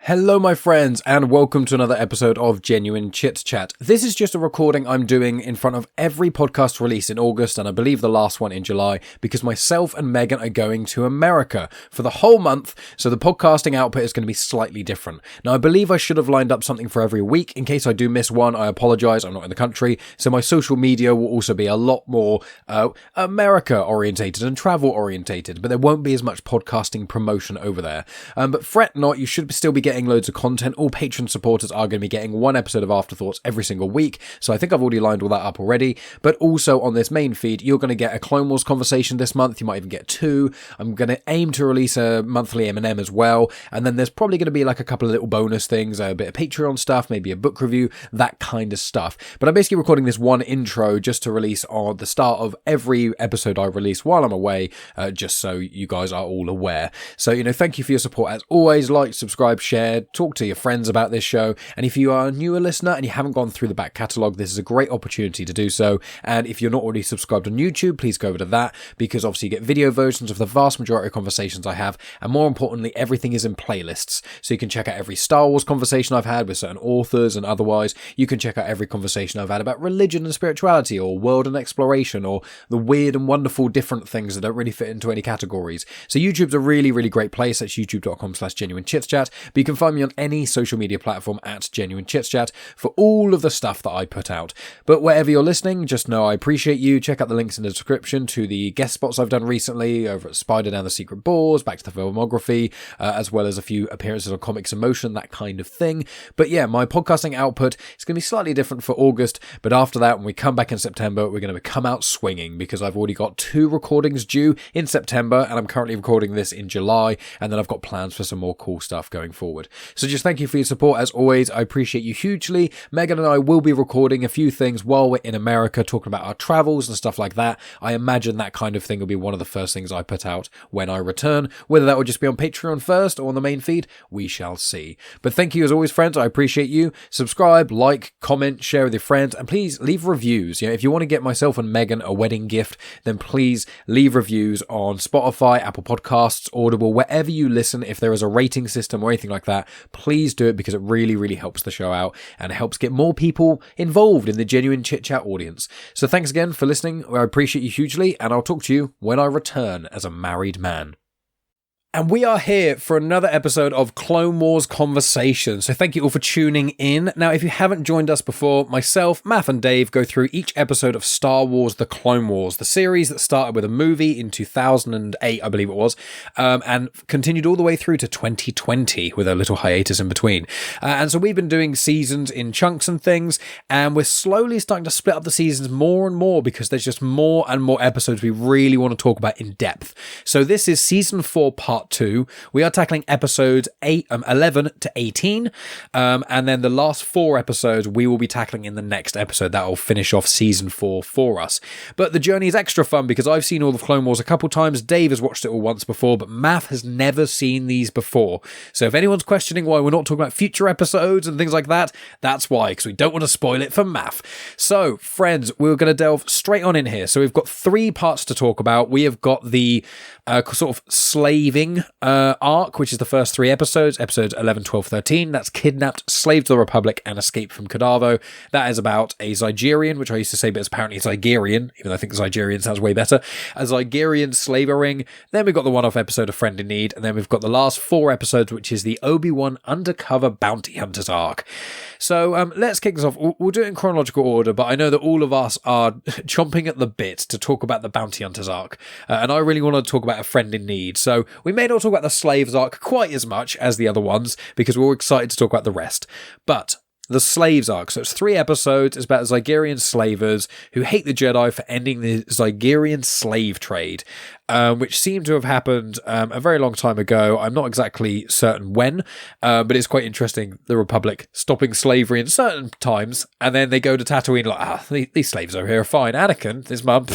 Hello my friends and welcome to another episode of Genuine Chit-Chat. This is just a recording I'm doing in front of every podcast release in August and I believe the last one in July because myself and Megan are going to America for the whole month, so the podcasting output is going to be slightly different. Now I believe I should have lined up something for every week. In case I do miss one, I apologise, I'm not in the country, so my social media will also be a lot more America orientated and travel orientated, but there won't be as much podcasting promotion over there. But fret not, you should still be getting loads of content. All Patreon supporters are going to be getting one episode of Afterthoughts every single week, so I think I've already lined all that up already. But also on this main feed, you're going to get a Clone Wars conversation this month. You might even get two. I'm going to aim to release a monthly M&M as well, and then there's probably going to be like a couple of little bonus things, a bit of Patreon stuff, maybe a book review, that kind of stuff. But I'm basically recording this one intro just to release on the start of every episode I release while I'm away, just so you guys are all aware. So, thank you for your support as always. Like, subscribe, share, talk to your friends about this show, and if you are a newer listener and you haven't gone through the back catalogue, this is a great opportunity to do so. And if you're not already subscribed on YouTube, please go over to that, because obviously you get video versions of the vast majority of conversations I have, and more importantly, everything is in playlists, so you can check out every Star Wars conversation I've had with certain authors, and otherwise you can check out every conversation I've had about religion and spirituality, or world and exploration, or the weird and wonderful different things that don't really fit into any categories. So YouTube's a really, really great place. That's youtube.com/genuinechitchat. But you can find me on any social media platform at Genuine Chit-Chat for all of the stuff that I put out. But wherever you're listening, just know I appreciate you. Check out the links in the description to the guest spots I've done recently over at Spider Down the Secret Balls, back to the filmography, as well as a few appearances on Comics in Motion, that kind of thing. But yeah, my podcasting output is going to be slightly different for August, but after that, when we come back in September, we're going to come out swinging, because I've already got 2 recordings due in September, and I'm currently recording this in July, and then I've got plans for some more cool stuff going forward. So just thank you for your support as always. I appreciate you hugely. Megan and I will be recording a few things while we're in America, talking about our travels and stuff like that. I imagine that kind of thing will be one of the first things I put out when I return. Whether that will just be on Patreon first or on the main feed, we shall see. But thank you as always, friends. I appreciate you. Subscribe, like, comment, share with your friends, and please leave reviews. If you want to get myself and Megan a wedding gift, then please leave reviews on Spotify, Apple Podcasts, Audible, wherever you listen. If there is a rating system or anything like that, please do it, because it really, really helps the show out and helps get more people involved in the Genuine Chit-Chat audience. So thanks again for listening. I appreciate you hugely, and I'll talk to you when I return as a married man. And we are here for another episode of Clone Wars Conversation. So thank you all for tuning in. Now, if you haven't joined us before, myself, Maff and Dave go through each episode of Star Wars The Clone Wars, the series that started with a movie in 2008, I believe it was, and continued all the way through to 2020 with a little hiatus in between. And so we've been doing seasons in chunks and things, and we're slowly starting to split up the seasons more and more, because there's just more and more episodes we really want to talk about in depth. So this is Season 4, Part 2. We are tackling episodes 11 to 18, and then the last 4 episodes we will be tackling in the next episode. That will finish off Season 4 for us. But the journey is extra fun because I've seen all the Clone Wars a couple times. Dave has watched it all once before, but Maff has never seen these before. So if anyone's questioning why we're not talking about future episodes and things like that, that's why, because we don't want to spoil it for Maff. So, friends, we're going to delve straight on in here. So we've got 3 parts to talk about. We have got the sort of slaving arc, which is the first 3 episodes 11, 12, 13. That's kidnapped, slave to the Republic, and escape from Cadavo. That is about a Zygerrian, which I used to say, but it's apparently Zygerrian, even though I think Zygerrian sounds way better. A Zygerrian slavering. Then we've got the one-off episode of Friend in Need, and then we've got the last 4 episodes, which is the Obi-Wan Undercover Bounty Hunters arc. So let's kick this off. We'll do it in chronological order, but I know that all of us are chomping at the bit to talk about the Bounty Hunters arc, and I really want to talk about a Friend in Need. So we may not talk about the Slaves arc quite as much as the other ones, because we're all excited to talk about the rest. But the Slaves arc, so it's 3 episodes. It's about Zygerrian slavers who hate the Jedi for ending the Zygerrian slave trade, which seemed to have happened a very long time ago. I'm not exactly certain when, but it's quite interesting. The Republic stopping slavery in certain times, and then they go to Tatooine like, these slaves over here are fine. Anakin, his mum,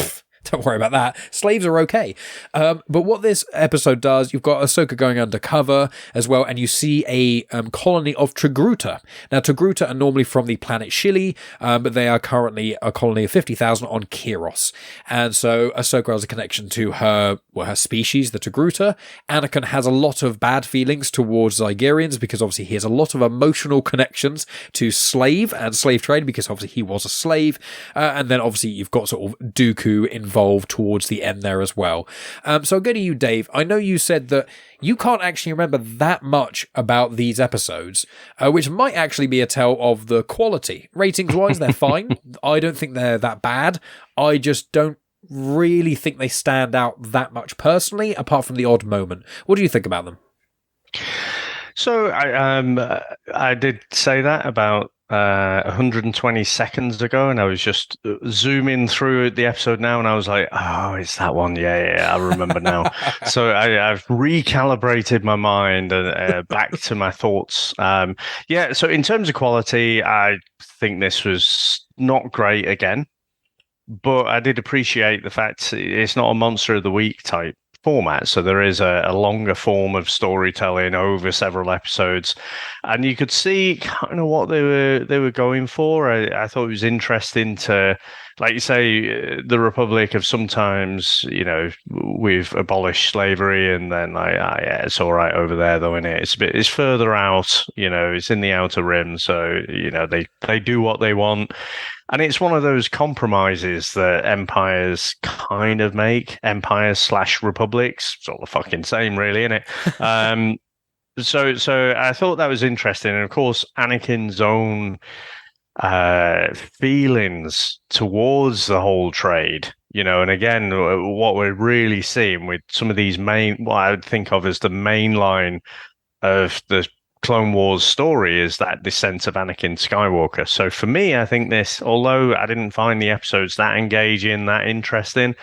Don't worry about that. Slaves are okay. But what this episode does, you've got Ahsoka going undercover as well, and you see a colony of Togruta. Now, Togruta are normally from the planet Shili, but they are currently a colony of 50,000 on Kiros. And so Ahsoka has a connection to her species, the Togruta. Anakin has a lot of bad feelings towards Zygerrians because obviously he has a lot of emotional connections to slave and slave trade because obviously he was a slave. And then obviously you've got sort of Dooku involved towards the end there as well. So I'll go to you, Dave. I know you said that you can't actually remember that much about these episodes, which might actually be a tell of the quality. Ratings-wise, they're fine. I don't think they're that bad. I just don't really think they stand out that much personally, apart from the odd moment. What do you think about them? So I did say that about 120 seconds ago, and I was just zooming through the episode now, and I was like, oh, it's that one. Yeah, I remember now. So I've recalibrated my mind and back to my thoughts. So in terms of quality, I think this was not great again, but I did appreciate the fact it's not a Monster of the Week type format, so there is a longer form of storytelling over several episodes, and you could see kind of what they were going for. I thought it was interesting to, like you say, the Republic have sometimes, we've abolished slavery, and then yeah, it's all right over there though, isn't it? It's further out, it's in the outer rim, so they do what they want. And it's one of those compromises that empires kind of make, empires/republics, sort of fucking same, really, isn't it? So I thought that was interesting. And of course, Anakin's own feelings towards the whole trade, and again, what we're really seeing with some of these what I would think of as the main line of the Clone Wars story is that descent of Anakin Skywalker. So for me, I think this, although I didn't find the episodes that engaging, that interesting,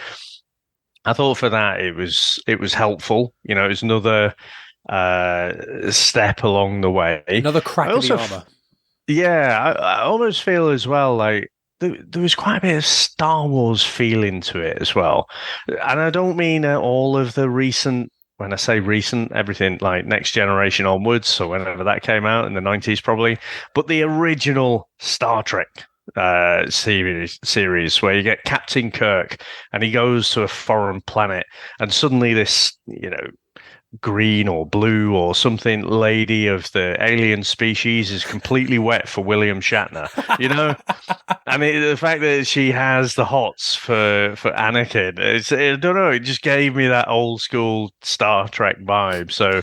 I thought for that it was helpful. It was another step along the way. Another crack in the armor. I almost feel as well like there was quite a bit of Star Wars feeling to it as well. And I don't mean all of the recent, when I say recent, everything like Next Generation onwards, so whenever that came out in the 90s probably, but the original Star Trek series where you get Captain Kirk and he goes to a foreign planet and suddenly this, green or blue or something lady of the alien species is completely wet for William Shatner, I mean, the fact that she has the hots for Anakin, I don't know, it just gave me that old school Star Trek vibe. So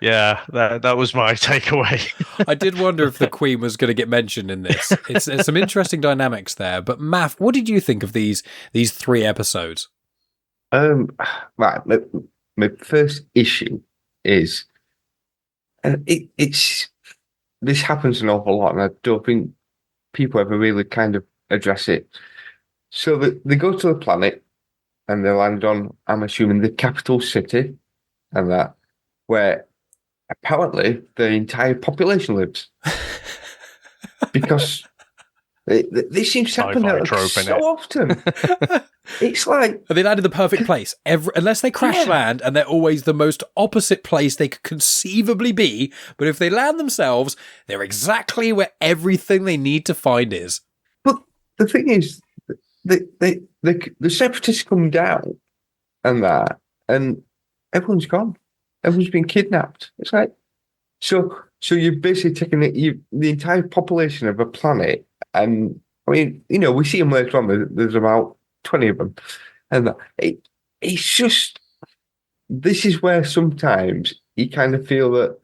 yeah, that was my takeaway. I did wonder if the Queen was going to get mentioned in this. There's some interesting dynamics there. But Maff, what did you think of these 3 episodes? Right, my first issue is, and it's this happens an awful lot, and I don't think people ever really kind of address it. So they go to the planet and they land on, I'm assuming, the capital city, and that where apparently the entire population lives, because this seems to happen so often. It's like they landed the perfect place. Unless they crash land, and they're always the most opposite place they could conceivably be. But if they land themselves, they're exactly where everything they need to find is. But the thing is, the separatists come down and everyone's gone. Everyone's been kidnapped. It's like so you're basically taking the entire population of a planet, and I mean, we see them later on. There's about 20 of them, and it's just, this is where sometimes you kind of feel that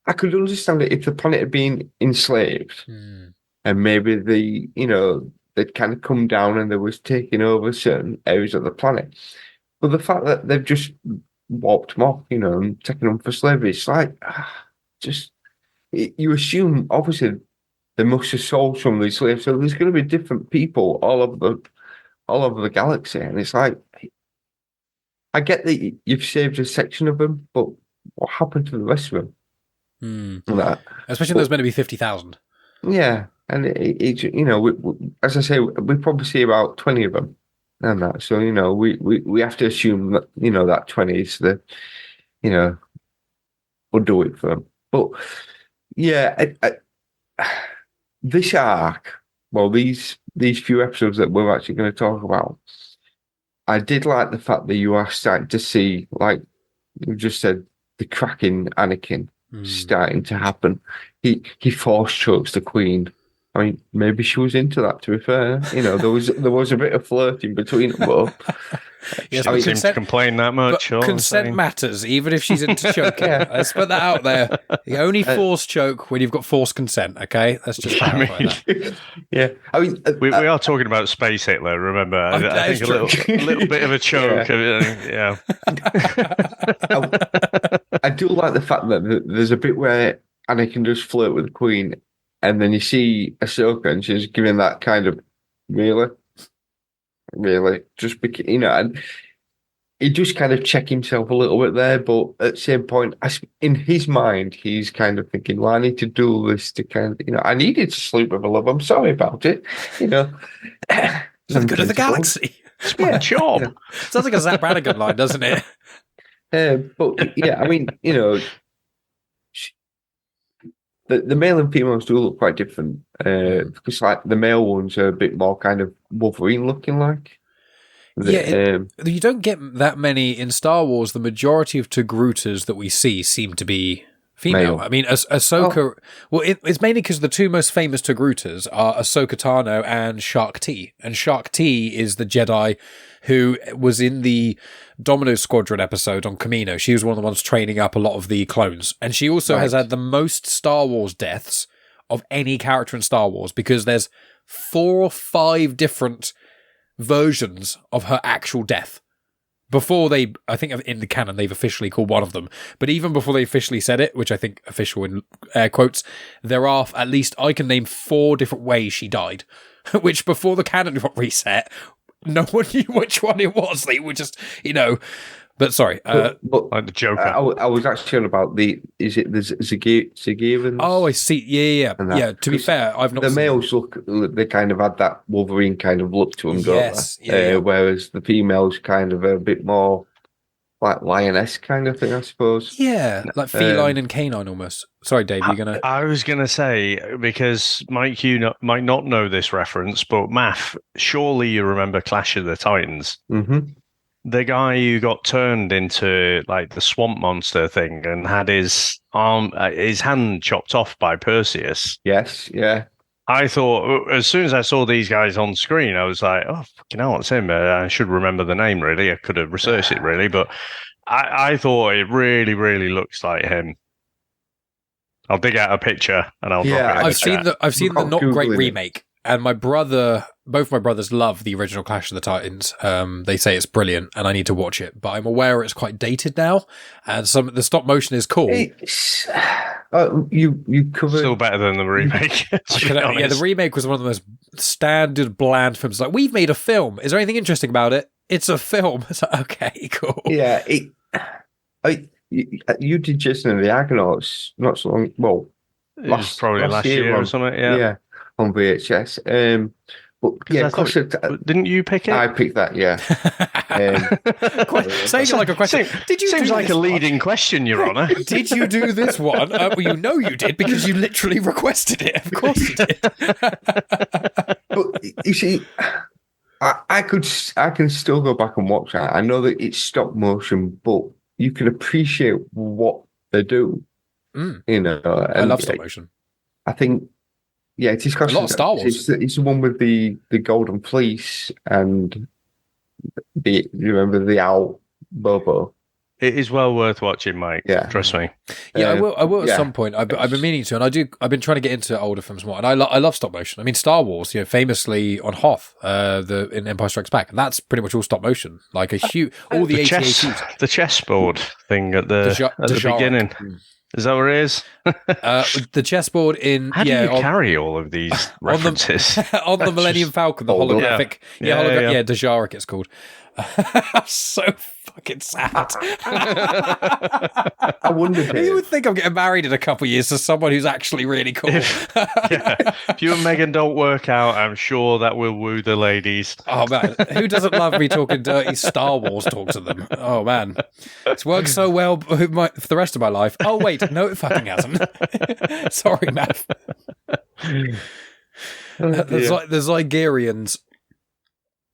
I could understand it if the planet had been enslaved, and maybe they'd kind of come down and they was taking over certain areas of the planet. But the fact that they've just wiped them off, and taken them for slavery, it's like, you assume obviously they must have sold some of these slaves, so there's going to be different people all over the galaxy, and it's like, I get that you've saved a section of them, but what happened to the rest of them? Especially there's meant to be 50,000. Yeah, and as I say, we probably see about 20 of them, and that. So we have to assume that that 20 is the we'll do it for them. But yeah, this arc, well, these few episodes that we're actually going to talk about, I did like the fact that you are starting to see, like you just said, the cracking Anakin starting to happen. He force chokes the Queen. I mean, maybe she was into that, to be fair. There was a bit of flirting between them both. She doesn't seem to complain that much. Consent matters, even if she's into choking. Let's put that out there. You only force choke when you've got forced consent, okay? Let's just clarify that. Yeah. I mean... we are talking about Space Hitler, remember? I think a little bit of a choke. Yeah. I do like the fact that there's a bit where Anakin does flirt with the Queen, and then you see Ahsoka, and she's giving that kind of, really, just because, and he just kind of check himself a little bit there, but at the same point, in his mind, he's kind of thinking, well, I need to do this to kind of, I needed to sleep with a love. I'm sorry about it, Good of the galaxy. It's my job. Yeah. Sounds like a Zap Brannigan line, doesn't it? But yeah, I mean, the male and females do look quite different because, like, the male ones are a bit more kind of Wolverine looking, like. You don't get that many in Star Wars. The majority of Togrutas that we see seem to be female. I mean, Ahsoka. Well, it's mainly because the two most famous Togrutas are Ahsoka Tano and Shark T. And Shark T is the Jedi who was in the Domino Squadron episode on Kamino. She was one of the ones training up a lot of the clones. And she also has had the most Star Wars deaths of any character in Star Wars, because there's 4 or 5 different versions of her actual death. Before I think in the canon, they've officially called one of them. But even before they officially said it, which I think official in air quotes, there are at least, I can name 4 different ways she died, which before the canon got reset, no one knew which one it was. They were just, But sorry, like the Joker. I was actually on about is it the Zygerrians? Oh, I see. Yeah. To be fair, I've not. The males they kind of had that Wolverine kind of look to them, don't they? Whereas the females kind of are a bit more like lioness kind of thing, I suppose. Yeah, like feline and canine almost. Sorry, Dave, you're gonna. I was gonna say, because Mike, you might not know this reference, but Maff, surely you remember Clash of the Titans. Mm-hmm. The guy who got turned into like the swamp monster thing and had his hand chopped off by Perseus. Yes, yeah. I thought, as soon as I saw these guys on screen, I was like, oh, fucking hell, it's him. I should remember the name, really. I could have researched it, really. But I thought it really, really looks like him. I'll dig out a picture and I'll drop it. I've seen the not great remake. And both my brothers love the original Clash of the Titans. They say it's brilliant, and I need to watch it. But I'm aware it's quite dated now, and the stop motion is cool. You covered still better than the remake. The remake was one of the most standard, bland films. Like, we've made a film. Is there anything interesting about it? It's a film. It's like, okay, cool. Yeah, you did Jason and the Argonauts not so long. Well, last year or something. Yeah. On VHS. But yeah, didn't you pick it? I picked that, yeah. Saying it like a question. Did you seems like a leading question, Your Honour. Did you do this one? Well, you did, because you literally requested it. Of course you did. But you see, I can still go back and watch that. I know that it's stop motion, but you can appreciate what they do. And I love stop motion. I think. Yeah, it is a lot of Star Wars. It's the one with the golden fleece and you remember the owl Bobo. It is well worth watching, Mike. Yeah, trust me. Yeah, I will at some point. I've been meaning to, and I've been trying to get into older films more, and I love stop motion. I mean, Star Wars, famously on Hoth, in Empire Strikes Back, and that's pretty much all stop motion. Like a huge, all the AT-ATs. The chessboard thing at the beginning. Is that what it is? The chessboard in... How do you carry all of these references? On the Millennium Falcon, the holographic... Dejaric it's called. So fucking sad. I wonder if You would think I'm getting married in a couple of years to someone who's actually really cool. If you and Megan don't work out, I'm sure that will woo the ladies. Oh man, who doesn't love me talking dirty Star Wars talk to them? Oh man, it's worked so well for the rest of my life. Oh wait, no, it fucking hasn't. Sorry, Maff. The Zygerrians.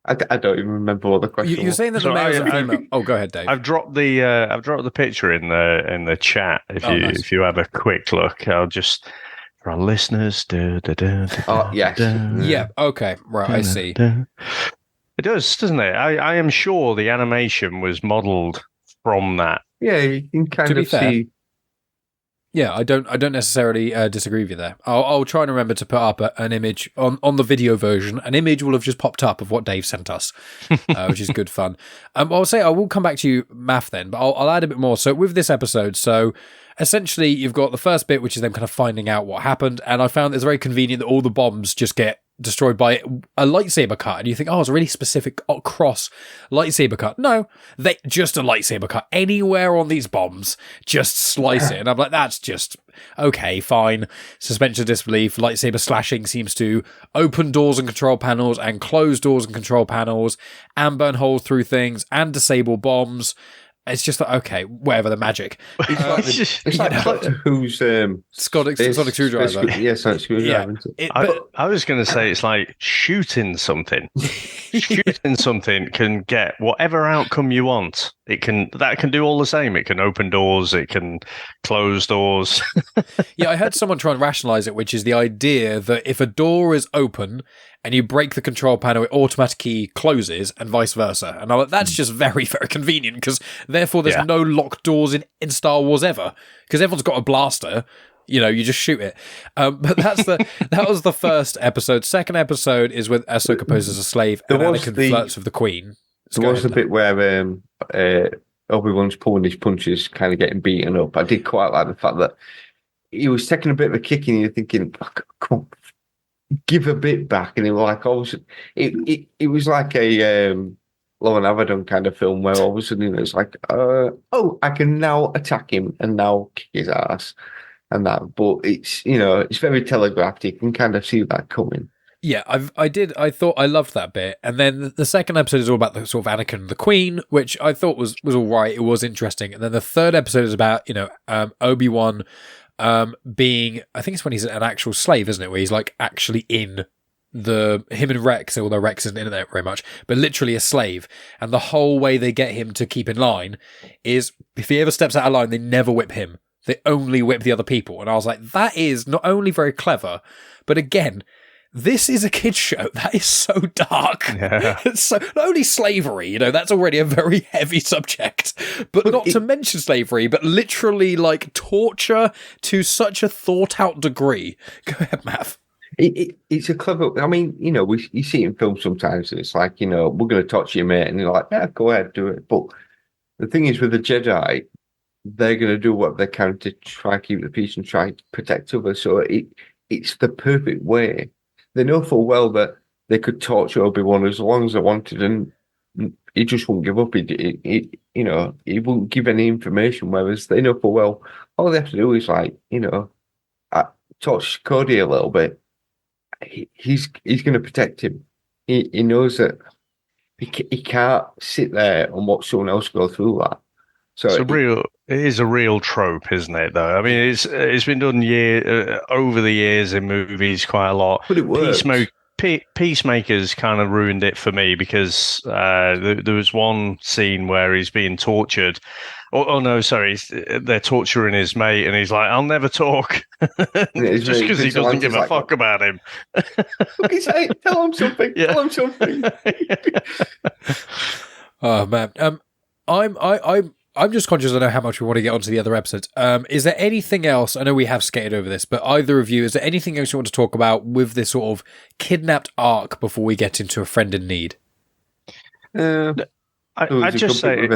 I don't even remember what the question You're saying that the males and female. Oh, go ahead, Dave. I've dropped the picture in the chat. If you have a quick look, I'll just for our listeners. Oh yes, yeah. Okay, right. I see. It does, doesn't it? I am sure the animation was modelled from that. Yeah, you can kind of see. Yeah, I don't necessarily disagree with you there. I'll try and remember to put up an image on the video version. An image will have just popped up of what Dave sent us, which is good fun. I'll say I will come back to you, Maff, then, but I'll add a bit more. So with this episode, so essentially you've got the first bit, which is them kind of finding out what happened, and I found it's very convenient that all the bombs just get destroyed by a lightsaber cut, and you think, oh, it's a really specific cross lightsaber cut. No, they just a lightsaber cut anywhere on these bombs, just slice it. And I'm like, that's just okay, fine. Suspension of disbelief. Lightsaber slashing seems to open doors and control panels and close doors and control panels and burn holes through things and disable bombs. It's just like, okay, whatever, the magic. It's like Doctor Who's sonic screwdriver. Yeah, sonic screwdriver. Yeah. I was going to say it's like shooting something. Shooting something can get whatever outcome you want. That can do all the same. It can open doors. It can close doors. Yeah, I heard someone try and rationalize it, which is the idea that if a door is open and you break the control panel, it automatically closes and vice versa. And I'm like, that's just very, very convenient because therefore there's no locked doors in Star Wars ever because everyone's got a blaster. You know, you just shoot it. But that was the first episode. Second episode is when Ahsoka poses a slave and Anakin flirts with the Queen. There was the bit where Obi-Wan's pulling his punches, kind of getting beaten up. I did quite like the fact that he was taking a bit of a kick and you're thinking, oh, come on, give a bit back. And it was like, it was like a Law and Avedon kind of film where all of a sudden it's like, I can now attack him and now kick his ass. And that, but it's it's very telegraphed. You can kind of see that coming. Yeah, I thought I loved that bit, and then the second episode is all about the sort of Anakin and the Queen, which I thought was all right. It was interesting, and then the third episode is about Obi-Wan being, I think it's when he's an actual slave, isn't it? Where he's like actually in him and Rex, although Rex isn't in there very much, but literally a slave, and the whole way they get him to keep in line is if he ever steps out of line, they never whip him. They only whip the other people. And I was like, that is not only very clever, but again, this is a kid's show. That is so dark. Yeah. So not only slavery, that's already a very heavy subject, but not to mention slavery, but literally like torture to such a thought out degree. Go ahead, Maff. It's a clever, I mean, you see it in films sometimes, and it's like, we're going to torture you, mate. And you're like, yeah, go ahead, do it. But the thing is with the Jedi, they're going to do what they can to try and keep the peace and try to protect others. So it's the perfect way. They know full well that they could torture Obi-Wan as long as they wanted, and he just wouldn't give up. He wouldn't give any information. Whereas they know full well all they have to do is torture Cody a little bit. He's going to protect him. He knows that he can't sit there and watch someone else go through that. So it is a real trope, isn't it? Though I mean, it's been done over the years in movies quite a lot. But it works. Peacemakers kind of ruined it for me because there was one scene where he's being tortured. Oh no, sorry, they're torturing his mate, and he's like, "I'll never talk," just because he doesn't give a fuck about him. Look, he's like, tell him something. Yeah. Tell him something. Oh man, I'm just conscious I know how much we want to get onto the other episodes. Is there anything else? I know we have skated over this, but either of you, is there anything else you want to talk about with this sort of kidnapped arc before we get into a friend in need? I just say.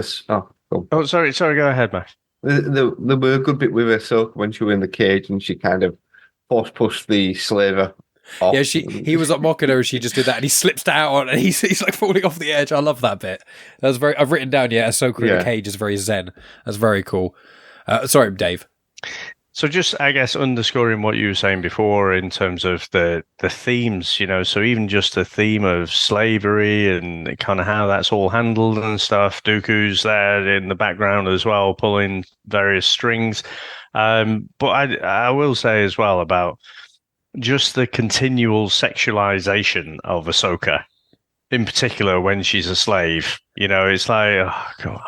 Oh, sorry. Go ahead, Matt. There were a good bit with Ahsoka when she was in the cage and she kind of force pushed the slaver off. Yeah, he was like mocking her and she just did that and he slips down and he's like falling off the edge. I love that bit. That's very. I've written down, Ahsoka in the cage is very zen. That's very cool. Sorry, Dave. So just, I guess, underscoring what you were saying before in terms of the themes, so even just the theme of slavery and kind of how that's all handled and stuff. Dooku's there in the background as well, pulling various strings. But I will say as well about just the continual sexualization of Ahsoka, in particular when she's a slave. It's like, oh, God,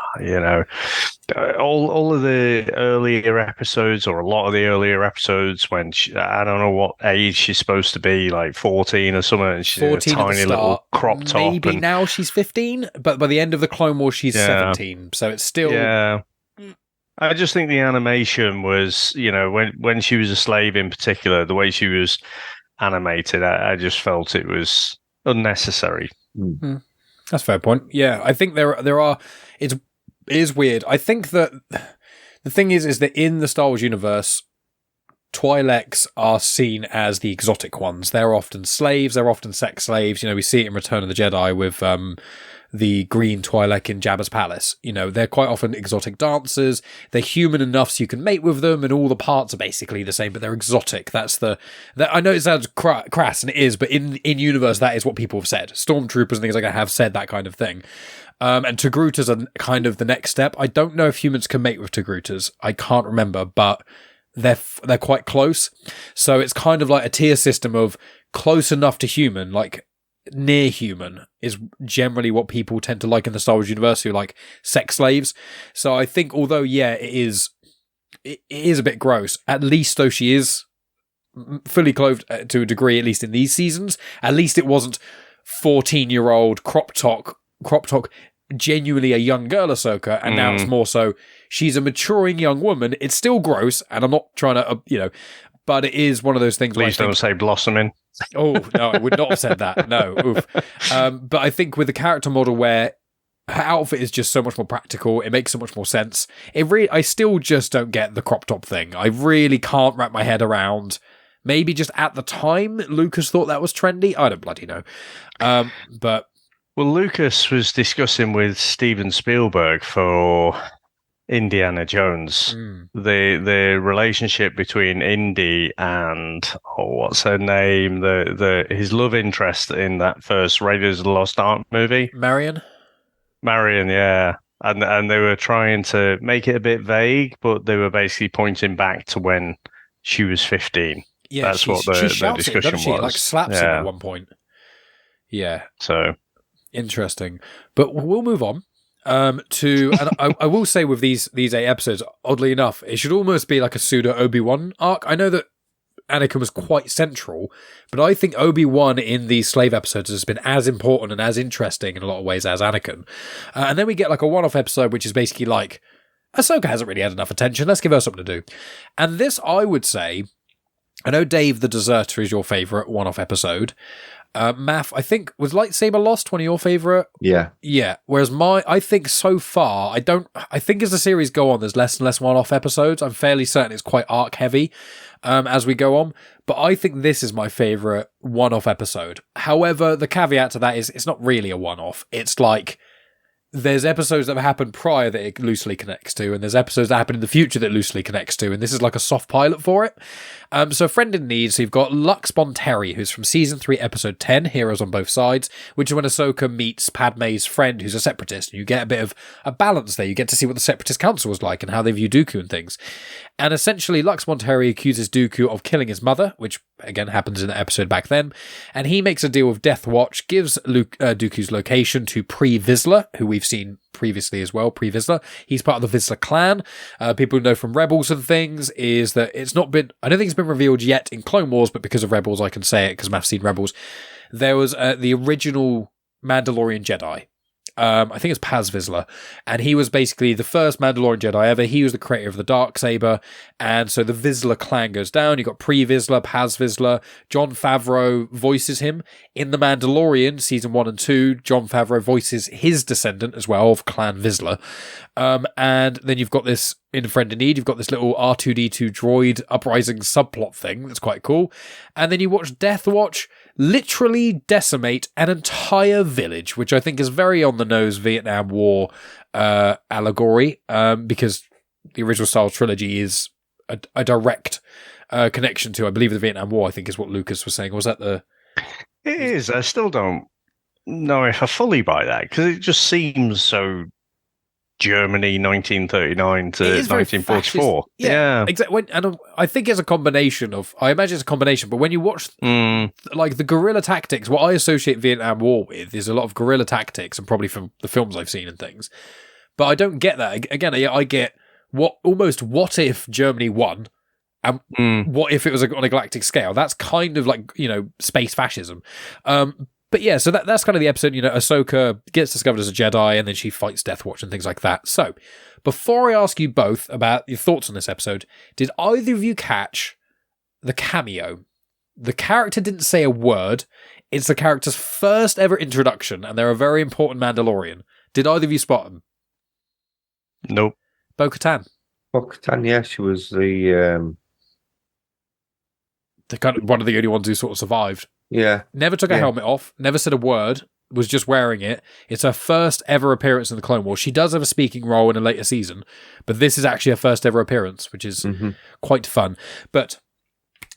all of the earlier episodes, or a lot of the earlier episodes, when I don't know what age she's supposed to be, like 14 or something, and she's 14 a tiny little crop top. Maybe now she's 15, but by the end of the Clone Wars, she's 17. So it's still. Yeah. I just think the animation was, when she was a slave in particular, the way she was animated, I just felt it was unnecessary. Mm. That's a fair point. Yeah, I think there are. It is weird. I think that the thing is that in the Star Wars universe, Twi'leks are seen as the exotic ones. They're often slaves. They're often sex slaves. We see it in Return of the Jedi with the green Twi'lek in Jabba's palace. They're quite often exotic dancers. They're human enough so you can mate with them, and all the parts are basically the same, but they're exotic. I know it sounds crass, and it is, but in universe, that is what people have said. Stormtroopers and things like that have said that kind of thing. And Togrutas are kind of the next step. I don't know if humans can mate with Togrutas. I can't remember, but they're quite close. So it's kind of like a tier system of close enough to human, like near human is generally what people tend to like in the Star Wars universe, who like sex slaves. So I think, although it is a bit gross, at least though she is fully clothed to a degree, at least in these seasons, at least it wasn't 14-year-old crop top, genuinely a young girl Ahsoka, and now it's more so she's a maturing young woman. It's still gross, and I'm not trying to, but it is one of those things. Please don't say blossoming. Oh, no, I would not have said that. No. Oof. But I think with the character model where her outfit is just so much more practical, it makes so much more sense. I still just don't get the crop top thing. I really can't wrap my head around. Maybe just at the time, Lucas thought that was trendy. I don't bloody know. But well, Lucas was discussing with Steven Spielberg for Indiana Jones, the relationship between Indy and what's her name, his love interest in that first Raiders of the Lost Ark movie, Marion, yeah, and they were trying to make it a bit vague, but they were basically pointing back to when she was 15. Yeah, that's what the discussion was. Like slaps him at one point. Yeah, so interesting, but we'll move on. And I will say with these 8 episodes, oddly enough, it should almost be like a pseudo Obi-Wan arc. I know that Anakin was quite central, but I think Obi-Wan in these slave episodes has been as important and as interesting in a lot of ways as Anakin. And then we get like a one-off episode, which is basically like, Ahsoka hasn't really had enough attention, let's give her something to do. And this, I would say, I know Dave the Deserter is your favourite one-off episode. Maff, I think, was Lightsaber Lost one of your favourite? Yeah. Yeah. Whereas I think so far, I think as the series go on, there's less and less one-off episodes. I'm fairly certain it's quite arc heavy as we go on. But I think this is my favourite one-off episode. However, the caveat to that is it's not really a one-off. It's like there's episodes that have happened prior that it loosely connects to, and there's episodes that happen in the future that loosely connects to, and this is like a soft pilot for it. So Friend in Need, so you've got Lux Bonteri, who's from Season 3, Episode 10, Heroes on Both Sides, which is when Ahsoka meets Padme's friend, who's a separatist, and you get a bit of a balance there. You get to see what the Separatist Council was like and how they view Dooku and things. And essentially, Lux Bonteri accuses Dooku of killing his mother, which, again, happens in the episode back then, and he makes a deal with Deathwatch, gives Dooku's location to Pre Vizsla, who we've seen previously as well, Pre Vizsla. He's part of the Vizsla clan. People know from Rebels and things is that it's not been, I don't think it's been revealed yet in Clone Wars, but because of Rebels I can say it because Maff's seen Rebels. There was the original Mandalorian Jedi. I think it's Paz Vizsla, and he was basically the first Mandalorian Jedi ever. He was the creator of the Darksaber, and so the Vizsla clan goes down. You've got Pre Vizsla, Paz Vizsla. Jon Favreau voices him in The Mandalorian Season 1 and 2. Jon Favreau voices his descendant as well of Clan Vizsla. And then you've got this in Friend in Need, you've got this little R2-D2 droid uprising subplot thing that's quite cool. And then you watch Deathwatch literally decimate an entire village, which I think is very on the nose Vietnam War allegory, because the original Star Wars trilogy is a direct connection to, I believe, the Vietnam War, I think is what Lucas was saying. Or was that the... It is. I still don't know if I fully buy that, because it just seems so Germany 1939 to 1944. Yeah. Exactly. And I think it's a combination of... I imagine it's a combination, but when you watch like the guerrilla tactics, what I associate Vietnam War with is a lot of guerrilla tactics, and probably from the films I've seen and things. But I don't get that. Again, I get what if Germany won, and what if it was on a galactic scale? That's kind of like, space fascism. But yeah, so that's kind of the episode. Ahsoka gets discovered as a Jedi, and then she fights Deathwatch and things like that. So, before I ask you both about your thoughts on this episode, did either of you catch the cameo? The character didn't say a word. It's the character's first ever introduction, and they're a very important Mandalorian. Did either of you spot them? Nope. Bo-Katan. Bo-Katan, yeah, she was the kind of one of the only ones who sort of survived. Yeah. Never took her helmet off, never said a word, was just wearing it. It's her first ever appearance in the Clone Wars. She does have a speaking role in a later season, but this is actually her first ever appearance, which is quite fun. But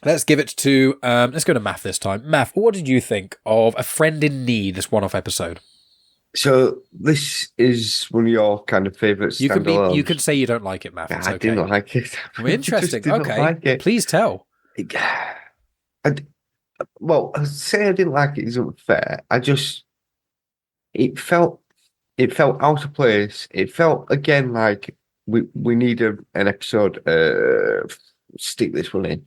let's give it to, let's go to Maff this time. Maff, what did you think of A Friend in Need, this one-off episode? So this is one of your kind of favourite standalones. You could say you don't like it, Maff. It's I okay. didn't like it. Interesting. Okay. Please tell. Well, say I didn't like it is unfair. It felt out of place. It felt again like we need an episode. Stick this one in.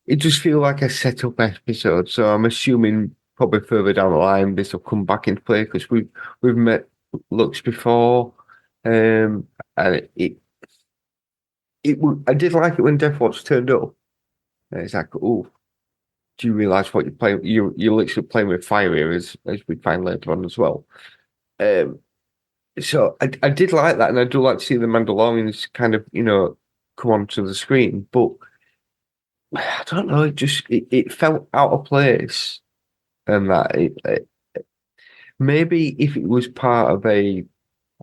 It just feels like a set up episode. So I'm assuming probably further down the line this will come back into play, because we've met Lux before, and I did like it when Deathwatch turned up. And it's like, oh, do you realise what you're playing? You're literally playing with fire here, as we find later on as well. So I did like that, and I do like to see the Mandalorians kind of, come onto the screen. But I don't know, it felt out of place, and that maybe if it was part of a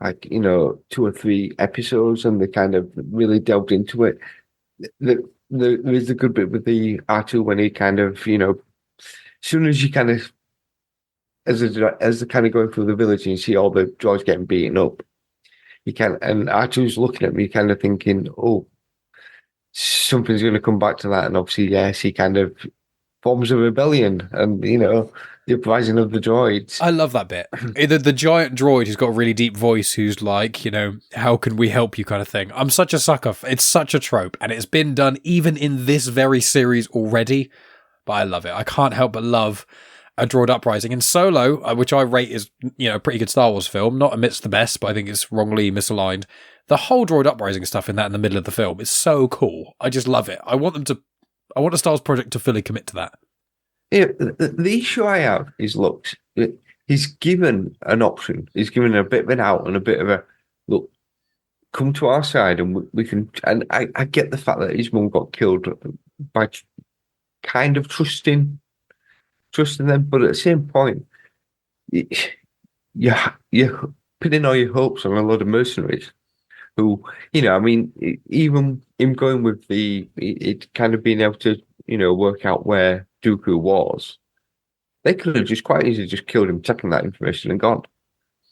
2 or 3 episodes and they kind of really delved into it. There is a good bit with the R2 when he kind of, as soon as you kind of, as they're kind of going through the village and you see all the droids getting beaten up, and R2's looking at me kind of thinking, oh, something's going to come back to that. And obviously, yes, he kind of forms a rebellion and, the uprising of the droids. I love that bit. The giant droid who's got a really deep voice who's like, how can we help you kind of thing. I'm such a sucker. It's such a trope, and it's been done even in this very series already, but I love it. I can't help but love a droid uprising. And Solo, which I rate is, a pretty good Star Wars film, not amidst the best, but I think it's wrongly misaligned. The whole droid uprising stuff in the middle of the film is so cool. I just love it. I want a Star Wars project to fully commit to that. Yeah, the issue I have is, look, he's given an option. He's given a bit of an out and a bit of a, look, come to our side and we can, and I get the fact that his mum got killed by kind of trusting them, but at the same point, you're putting all your hopes on a lot of mercenaries who, even him going with it kind of being able to, work out where Dooku was, they could have just quite easily just killed him, taken that information and gone.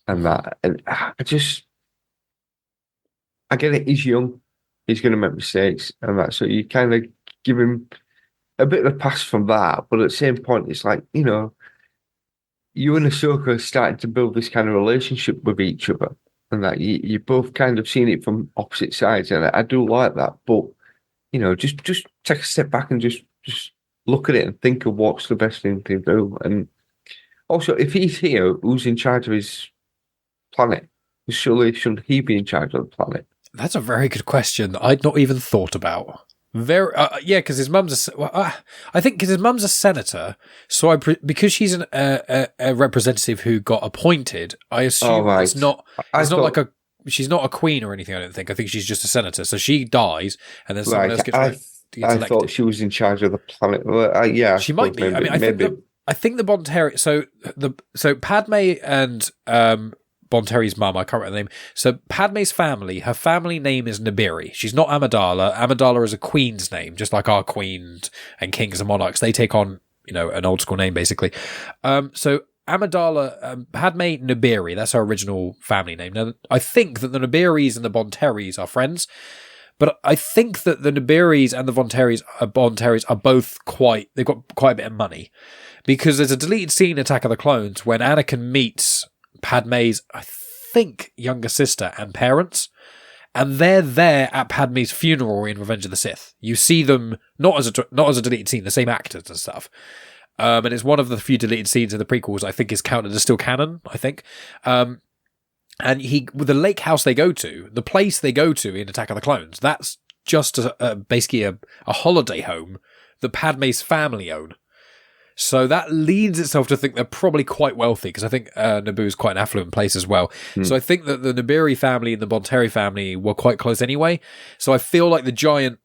And I get it, he's young, he's going to make mistakes and that, so you kind of give him a bit of a pass from that, but at the same point, it's like, you and Ahsoka are starting to build this kind of relationship with each other, and that you both kind of seen it from opposite sides, and I do like that, but, just take a step back and just look at it and think of what's the best thing to do. And also, if he's here, who's in charge of his planet? Surely shouldn't he be in charge of the planet? That's a very good question that I'd not even thought about. Because his mum's I think because his mum's a senator, so because she's a representative who got appointed, I assume it's not like a a queen or anything. I don't think. I think she's just a senator. So she dies, and then someone else gets elected. Thought she was in charge of the planet. Well, yeah, she might be. I mean, I think the Bonteri. So Padme and Bonteri's mum, I can't remember the name. So Padme's family, her family name is Nibiri. She's not Amidala. Amidala is a queen's name, just like our queens and kings and monarchs. They take on, an old school name, basically. So Amidala, Padme Nibiri, that's her original family name. Now, I think that the Nibiris and the Bonteris are friends, but I think that the Nibiris and the Bonteris are both they've got quite a bit of money. Because there's a deleted scene in Attack of the Clones when Anakin meets Padme's, I think, younger sister and parents, and they're there at Padme's funeral in Revenge of the Sith. You see them not as a deleted scene, the same actors and stuff. And it's one of the few deleted scenes in the prequels I think is counted as still canon, I think. And with the lake house they go to, the place they go to in Attack of the Clones, that's just basically a holiday home that Padme's family own. So that leads itself to think they're probably quite wealthy, because I think Naboo is quite an affluent place as well. So I think that the Nibiri family and the Bonteri family were quite close anyway. So I feel like the giant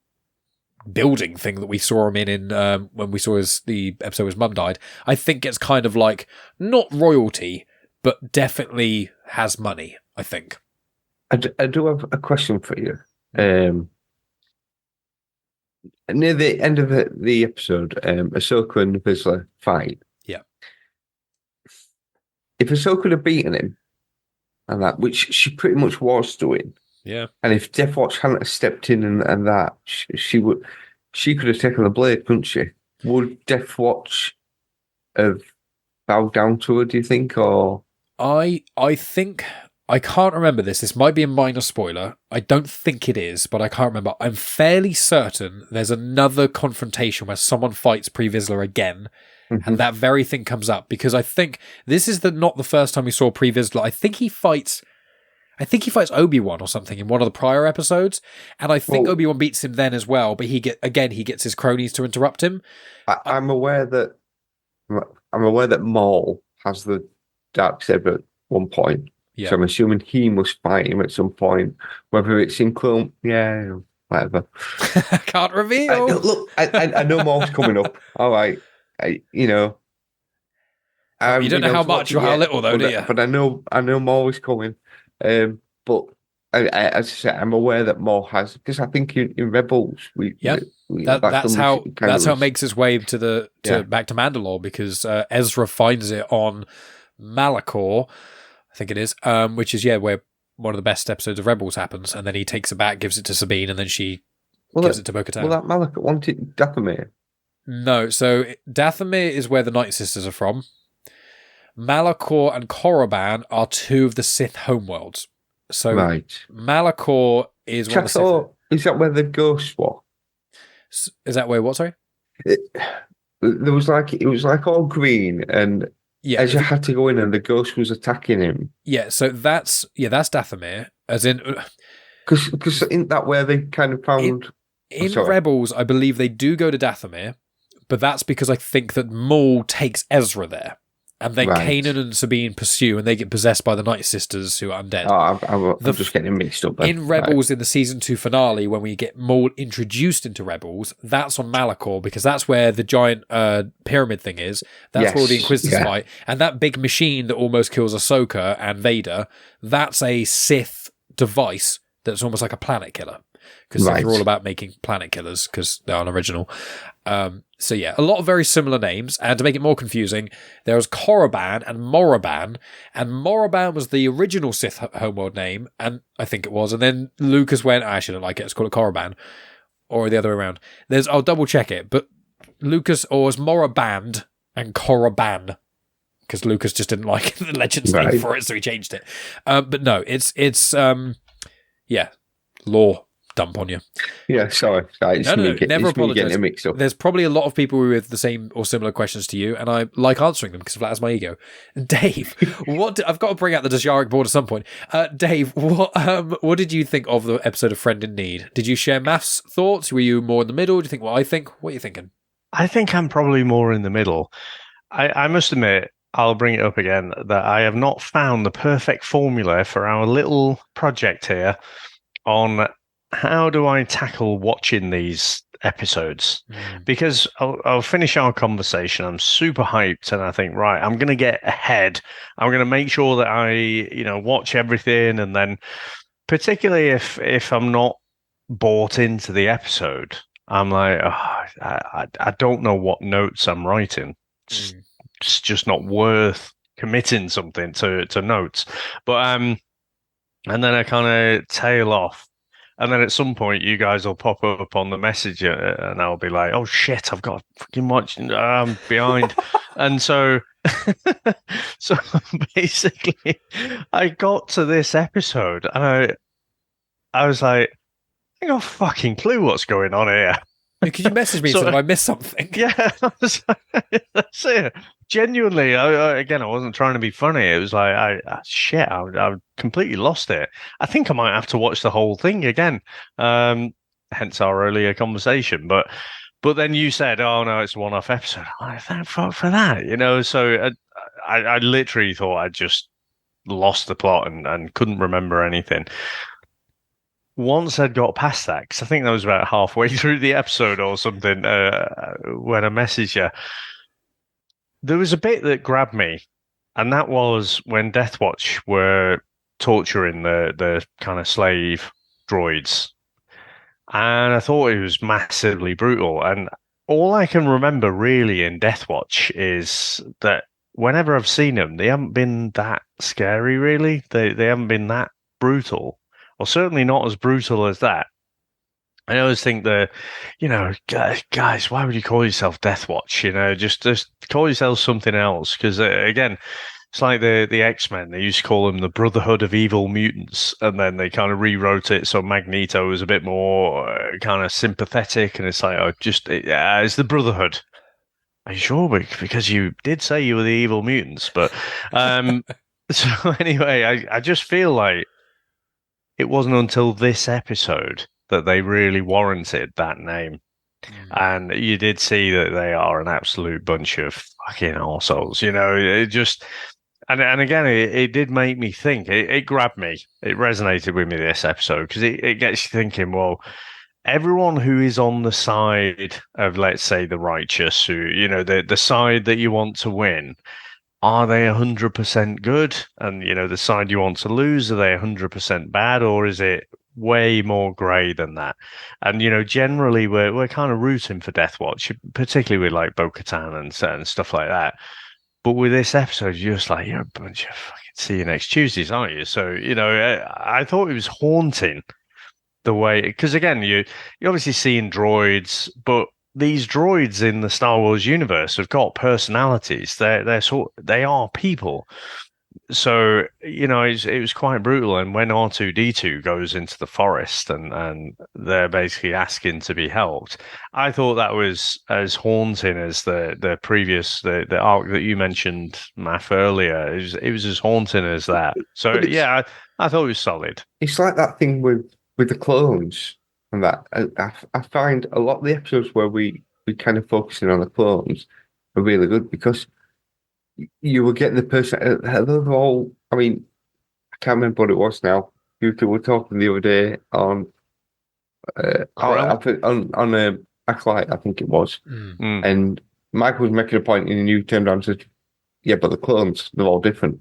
building thing that we saw him in when we saw the episode his mum died, I think it's kind of like not royalty, but definitely has money, I think. I do have a question for you. Near the end of the episode, Ahsoka and Vizsla fight. Yeah. If Ahsoka had beaten him, and that, which she pretty much was doing, yeah, and if Deathwatch hadn't stepped in and that, she could have taken the blade, couldn't she? Would Deathwatch have bowed down to her, do you think, or? I think, I can't remember this. This might be a minor spoiler. I don't think it is, but I can't remember. I'm fairly certain there's another confrontation where someone fights Pre Vizsla again, and that very thing comes up, because I think this is not the first time we saw Pre Vizsla. I think he fights Obi-Wan or something in one of the prior episodes, and I think Obi-Wan beats him then as well. But he gets his cronies to interrupt him. I'm aware that Maul has the darksaber at one point. Yeah. So I'm assuming he must fight him at some point, whether it's in clone, whatever. Can't reveal. Look, I know Maul's coming up. All right, you don't know how much or how little, though, do you? But I know Maul is coming. But as I say, I'm aware that Maul has, because I think in Rebels that's how it makes its way to back to Mandalore, because Ezra finds it on Malachor, I think it is, which is where one of the best episodes of Rebels happens, and then he takes it back, gives it to Sabine, and then she gives it to Bo-Katan. Well, that Malachor wanted Dathomir. No, so Dathomir is where the Night Sisters are from. Malachor and Korriban are two of the Sith homeworlds. So Malachor is one of the Sith. Is that where the ghosts were? Is that where what? Sorry. It was like all green, and Ezra had to go in, and the ghost was attacking him. Yeah, so that's Dathomir, as in because in that where they kind of found in Rebels, I believe they do go to Dathomir, but that's because I think that Maul takes Ezra there. And then Kanan and Sabine pursue, and they get possessed by the Night Sisters, who are undead. I'm just getting mixed up. In Rebels, in the season 2 finale, when we get Maul introduced into Rebels, that's on Malachor, because that's where the giant pyramid thing is. That's where all the Inquisitors fight. And that big machine that almost kills Ahsoka and Vader, that's a Sith device that's almost like a planet killer. Because they're all about making planet killers, because they're unoriginal. So a lot of very similar names, and to make it more confusing, there was Korriban and Moraban, and Moraban was the original Sith homeworld name, and I think it was, and then Lucas went, I actually don't like it, let's call it Korriban, or the other way around. I'll double check it, but Lucas, or was Moraband and Korriban, because Lucas just didn't like the Legends name for it, so he changed it. But no, it's lore dump on you. Yeah, sorry. Never apologize. Getting it mixed up. There's probably a lot of people with the same or similar questions to you, and I like answering them because it flatters my ego. Dave, I've got to bring out the Dajaric board at some point. Dave, what did you think of the episode of Friend in Need? Did you share Maff's thoughts? Were you more in the middle? Do you think what I think? What are you thinking? I think I'm probably more in the middle. I must admit, I'll bring it up again, that I have not found the perfect formula for our little project here on how do I tackle watching these episodes. Because I'll finish our conversation. I'm super hyped, and I think, right, I'm going to get ahead. I'm going to make sure that I, watch everything, and then particularly if I'm not bought into the episode, I'm like, I don't know what notes I'm writing. It's just not worth committing something to notes. But and then I kind of tail off. And then at some point, you guys will pop up on the messenger, and I'll be like, "Oh shit, I've got to fucking watch. I'm behind." And so, so basically, I got to this episode, and I was like, "I got a fucking clue what's going on here." Could you message me so that I missed something? Yeah, that's it. Genuinely, again, I wasn't trying to be funny. It was like, I completely lost it. I think I might have to watch the whole thing again. Hence our earlier conversation. But then you said, "Oh no, it's a one-off episode." I'm like, thank fuck for that, So I literally thought I'd just lost the plot and couldn't remember anything. Once I'd got past that, because I think that was about halfway through the episode or something, when I messaged you, there was a bit that grabbed me, and that was when Deathwatch were torturing the kind of slave droids. And I thought it was massively brutal. And all I can remember really in Deathwatch is that whenever I've seen them, they haven't been that scary, really. They haven't been that brutal. Or certainly not as brutal as that. I always think that, guys, why would you call yourself Deathwatch? Just call yourself something else. Because, again, it's like the X-Men. They used to call them the Brotherhood of Evil Mutants. And then they kind of rewrote it so Magneto was a bit more kind of sympathetic. And it's like, it's the Brotherhood. Are you sure? Because you did say you were the evil mutants. But so anyway, I just feel like it wasn't until this episode that they really warranted that name. And you did see that they are an absolute bunch of fucking arseholes. It just, and again, it did make me think. It grabbed me. It resonated with me this episode because it gets you thinking, well, everyone who is on the side of, let's say, the righteous, who, the side that you want to win, are they 100% good? And, the side you want to lose, are they 100% bad? Or is it way more grey than that? And, generally we're kind of rooting for Deathwatch, particularly with like Bo-Katan and stuff like that. But with this episode, you're just like, you're a bunch of fucking see you next Tuesdays, aren't you? So, I thought it was haunting the way, because again, you're obviously seeing droids, but these droids in the Star Wars universe have got personalities. They are people. So, it was quite brutal. And when R2-D2 goes into the forest and they're basically asking to be helped, I thought that was as haunting as the previous, the arc that you mentioned, Maff, earlier. It was as haunting as that. So, yeah, I thought it was solid. It's like that thing with the clones and that. I find a lot of the episodes where we kind of focusing on the clones are really good because you were getting the person. They're all. I mean, I can't remember what it was now. You two were talking the other day on on a Acolyte, I think it was, and Michael was making a point, and you turned around and said, "Yeah, but the clones, they're all different.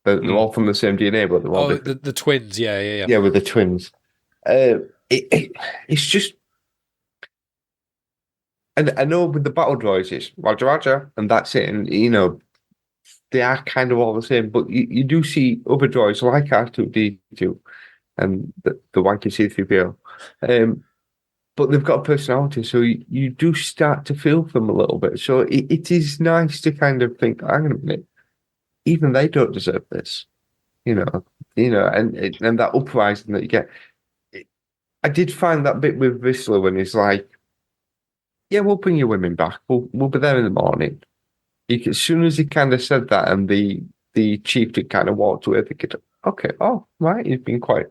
They're all from the same DNA, but they're all different." The twins, yeah. Yeah, with the twins. It's just. And I know with the battle droids, it's Roger, and that's it. And, they are kind of all the same. But you do see other droids like R2-D2 and the wanky C-3PO. But they've got a personality, so you do start to feel for them a little bit. So it is nice to kind of think, hang on a minute, even they don't deserve this. And that uprising that you get. I did find that bit with Whistler when he's like, "Yeah, we'll bring your women back. We'll be there in the morning." As soon as he kind of said that, and the chieftain kind of walked away, thinking, "Okay, oh right, he's been quite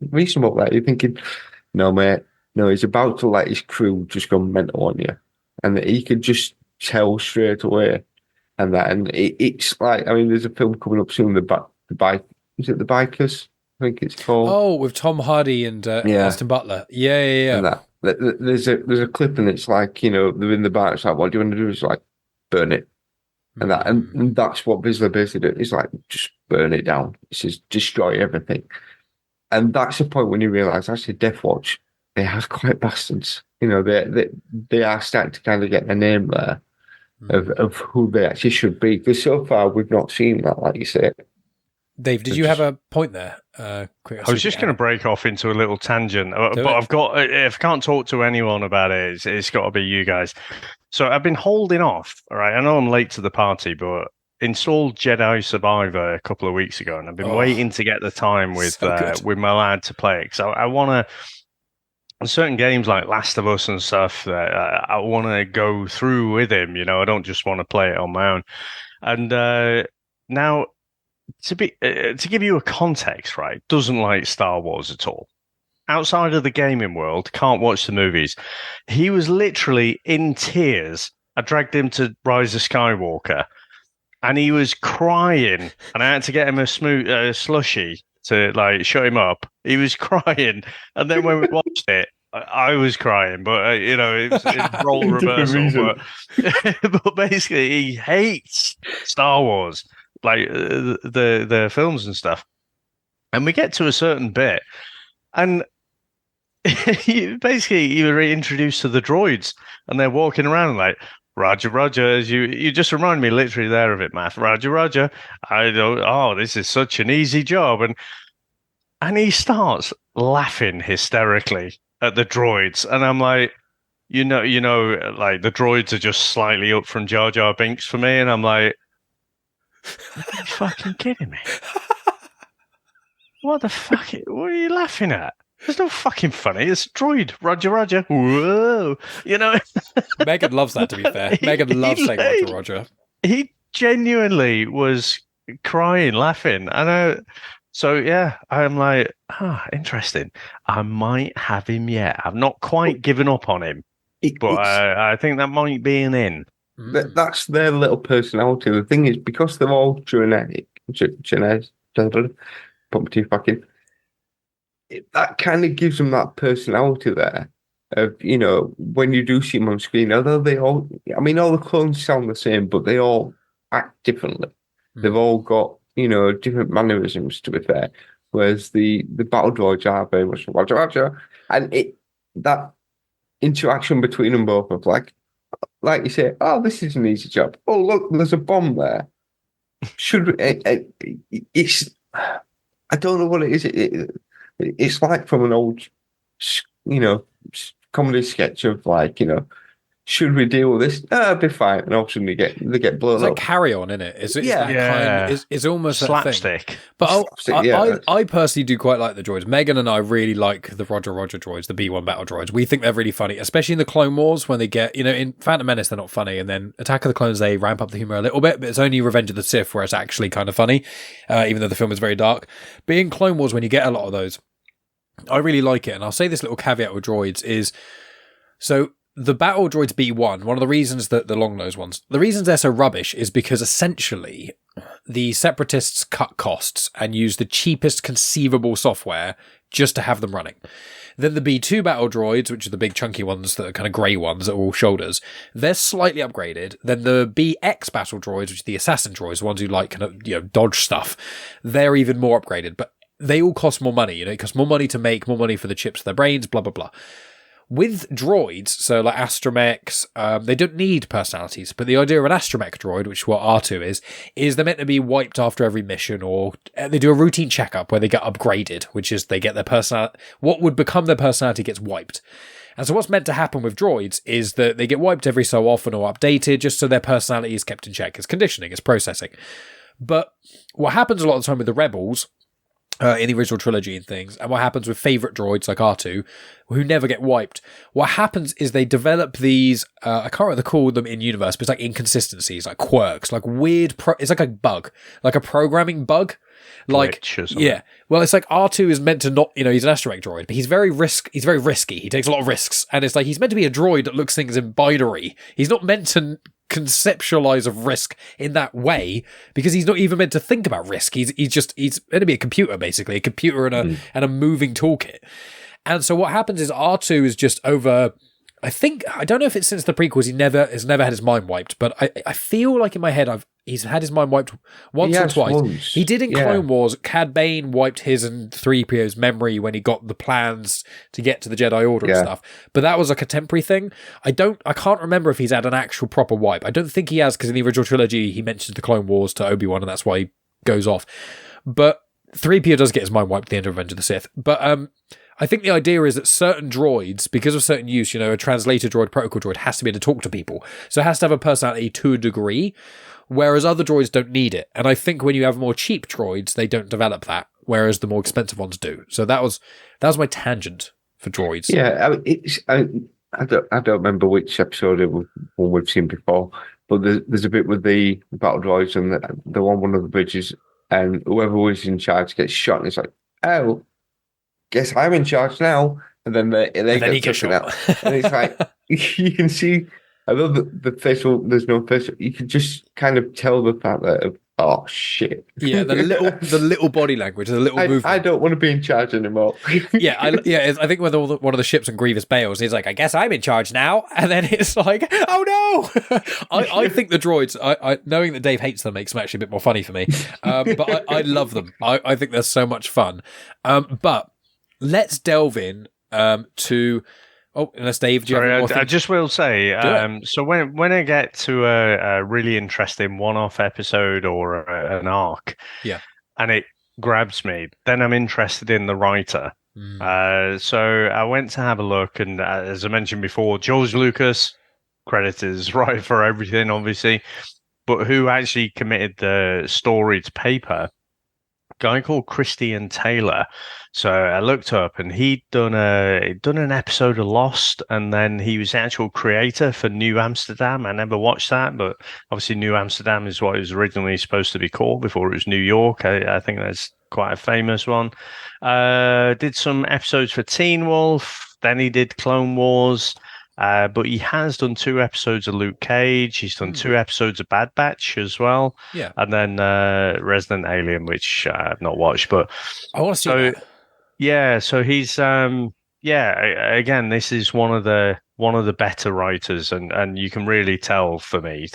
reasonable there." You're thinking, "No, mate, no, he's about to let his crew just go mental on you," and he could just tell straight away. and that, and it's like, I mean, there's a film coming up soon. The bike, is it The Bikers? I think it's called. Oh, with Tom Hardy and Austin Butler. Yeah. And that there's a clip, and it's like, you know, they're in the bar. It's like, what do you want to do? It's like, burn it, and that, and that's what Vizsla basically did. It's like, just burn it down. It says destroy everything, and that's the point when you realise actually Deathwatch, they have quite bastards. You know, they are starting to kind of get their name there of who they actually should be. Because so far we've not seen that, like you say. Dave, did you have a point there? Quick, I was just going to break off into a little tangent, but I've got, if I can't talk to anyone about it, it's got to be you guys. So I've been holding off. All right, I know I'm late to the party, but installed Jedi Survivor a couple of weeks ago, and I've been waiting to get the time with my lad to play it, because I want to. Certain games like Last of Us and stuff that I want to go through with him. You know, I don't just want to play it on my own. And now, to give you a context, right? Doesn't like Star Wars at all. Outside of the gaming world, can't watch the movies. He was literally in tears. I dragged him to Rise of Skywalker, and he was crying. And I had to get him a slushie to like shut him up. He was crying, and then when we watched it, I was crying. But you know, it was role reversal. But basically, he hates Star Wars, like the films and stuff. And we get to a certain bit, and basically you were introduced to the droids, and they're walking around like, Roger, Roger, as you just remind me literally there of it, Matt. Roger, Roger. I don't. Oh, this is such an easy job, and he starts laughing hysterically at the droids, and I'm like, you know, like the droids are just slightly up from Jar Jar Binks for me, and I'm like, are you fucking kidding me? What the fuck? What are you laughing at? There's no fucking funny. It's a droid. Roger, Roger. Whoa. You know? Megan loves that, to be fair. Megan loves saying Roger, Roger. He genuinely was crying, laughing. So, yeah, I'm like, interesting. I might have him yet. I've not quite given up on him, but I think that might be an in. That's their little personality. The thing is, because they're all genetic, put my teeth back in, that kind of gives them that personality there of, you know, when you do see them on screen, although they all, I mean, all the clones sound the same, but they all act differently. They've all got, you know, different mannerisms, to be fair, whereas the battle droids are very much Roger, Roger, and that interaction between them both of like you say, oh, this is an easy job. Oh, look, there's a bomb there. It's, I don't know what it is. It's like from an old, you know, comedy sketch of like, you know, should we deal with this? It'll be fine. And all of a sudden they get blown up. It's like Carry On, isn't it? It's almost slapstick. That thing. But I personally do quite like the droids. Megan and I really like the Roger Roger droids, the B1 battle droids. We think they're really funny, especially in the Clone Wars when they get, you know, in Phantom Menace they're not funny, and then Attack of the Clones they ramp up the humor a little bit, but it's only Revenge of the Sith where it's actually kind of funny, even though the film is very dark. But in Clone Wars, when you get a lot of those, I really like it. And I'll say this little caveat with droids is, so the battle droids B1, one of the reasons that the long-nosed ones, the reasons they're so rubbish is because essentially the separatists cut costs and use the cheapest conceivable software just to have them running. Then the B2 battle droids, which are the big chunky ones that are kind of grey ones that are all shoulders, they're slightly upgraded. Then the BX battle droids, which are the assassin droids, the ones who like kind of, you know, dodge stuff, they're even more upgraded. But they all cost more money, you know, it costs more money to make, more money for the chips for their brains, blah, blah, blah. With droids, so like astromechs, they don't need personalities, but the idea of an astromech droid, which is what R2 is they're meant to be wiped after every mission, or they do a routine checkup where they get upgraded, which is they get their personality, what would become their personality gets wiped. And so what's meant to happen with droids is that they get wiped every so often or updated just so their personality is kept in check. It's conditioning, it's processing. But what happens a lot of the time with the Rebels, in the original trilogy and things, and what happens with favourite droids like R2, who never get wiped, what happens is they develop these, I can't remember what they call them in universe, but it's like inconsistencies, like quirks, like weird, it's like a bug, like a programming bug. Like, yeah, well, it's like R2 is meant to not, you know, he's an astromech droid, but he's very risky. He takes a lot of risks, and it's like he's meant to be a droid that looks things in binary. He's not meant to conceptualize of risk in that way, because he's not even meant to think about risk. He's meant to be a computer, basically, a computer and a moving toolkit. And so what happens is R2 is just over. I don't know if it's since the prequels he has never had his mind wiped, but I feel like in my head he's had his mind wiped once or twice. Once. He did in Clone Wars. Cad Bane wiped his and 3PO's memory when he got the plans to get to the Jedi Order and stuff. But that was like a temporary thing. I can't remember if he's had an actual proper wipe. I don't think he has, because in the original trilogy he mentions the Clone Wars to Obi-Wan and that's why he goes off. But 3PO does get his mind wiped at the end of Revenge of the Sith. But I think the idea is that certain droids, because of certain use, a translator droid, protocol droid, has to be able to talk to people. So it has to have a personality to a degree, whereas other droids don't need it. And I think when you have more cheap droids, they don't develop that, whereas the more expensive ones do. So that was my tangent for droids. Yeah, I don't remember which episode we've seen before, but there's a bit with the battle droids and they're on one of the bridges, and whoever was in charge gets shot, and it's like, oh, guess I'm in charge now. And then they get shot out. And it's like, you can see, I love the facial, there's no facial, you can just kind of tell the fact that, oh shit. Yeah, the little body language, the little movement. I don't want to be in charge anymore. I think when one of the ships and Grievous bails, he's like, I guess I'm in charge now. And then it's like, oh no. I think the droids, I knowing that Dave hates them makes them actually a bit more funny for me. But I love them. I think they're so much fun. But let's delve in to. Oh, unless Dave, do you have I just will say, so when I get to a really interesting one-off episode or an arc, and it grabs me, then I'm interested in the writer. So I went to have a look, and as I mentioned before, George Lucas, credit is right for everything, obviously, but who actually committed the story to paper? Guy called Christian Taylor. So I looked up, and he'd done an episode of Lost, and then he was the actual creator for New Amsterdam. I never watched that, but obviously New Amsterdam is what it was originally supposed to be called before it was New York. I think that's quite a famous one. Did some episodes for Teen Wolf, then he did Clone Wars. But he has done 2 episodes of Luke Cage. He's done 2 episodes of Bad Batch as well. Yeah. And then Resident Alien, which I've not watched. But I want to see that. Yeah, so he's again, this is one of the better writers, and you can really tell for me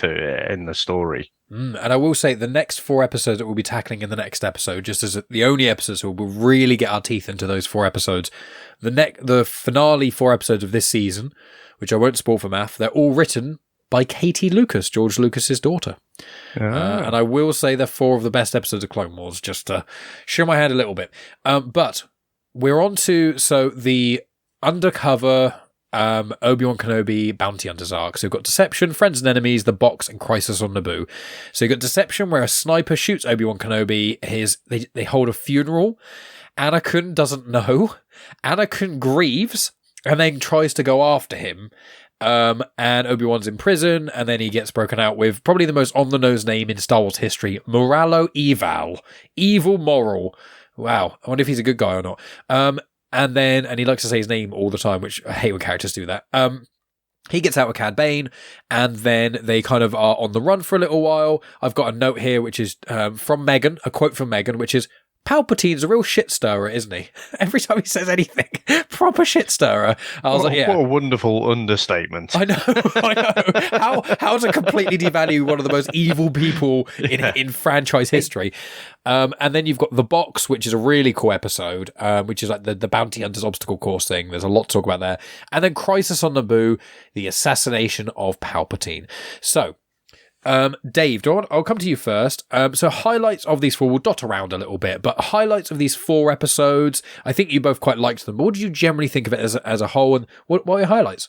in the story. And I will say the next 4 episodes that we'll be tackling in the next episode, just as the only episodes where we'll really get our teeth into those 4 episodes. The finale 4 episodes of this season, which I won't spoil for Maff, they're all written by Katie Lucas, George Lucas's daughter. And I will say they're 4 of the best episodes of Clone Wars, just to show my hand a little bit. But we're on to the Undercover Obi-Wan Kenobi Bounty Hunters arc. So you've got Deception, Friends and Enemies, The Box, and Crisis on Naboo. So you've got Deception, where a sniper shoots Obi-Wan Kenobi. They hold a funeral. Anakin doesn't know. Anakin grieves and then tries to go after him. And Obi-Wan's in prison, and then he gets broken out with probably the most on-the-nose name in Star Wars history, Moralo Eval. Evil Moral. Wow. I wonder if he's a good guy or not. And he likes to say his name all the time, which I hate when characters do that. He gets out with Cad Bane, and then they kind of are on the run for a little while. I've got a note here, which is from Megan, a quote from Megan, which is, Palpatine's a real shit stirrer, isn't he? Every time he says anything, proper shit stirrer. I was like, yeah. What a wonderful understatement. I know. How to completely devalue one of the most evil people in franchise history. And then you've got The Box, which is a really cool episode, which is like the bounty hunters obstacle course thing. There's a lot to talk about there. And then Crisis on Naboo, the assassination of Palpatine. So, Dave, I'll come to you first. So highlights of these 4, we'll dot around a little bit, but highlights of these 4 episodes. I think you both quite liked them. What did you generally think of it as a whole, and what are your highlights?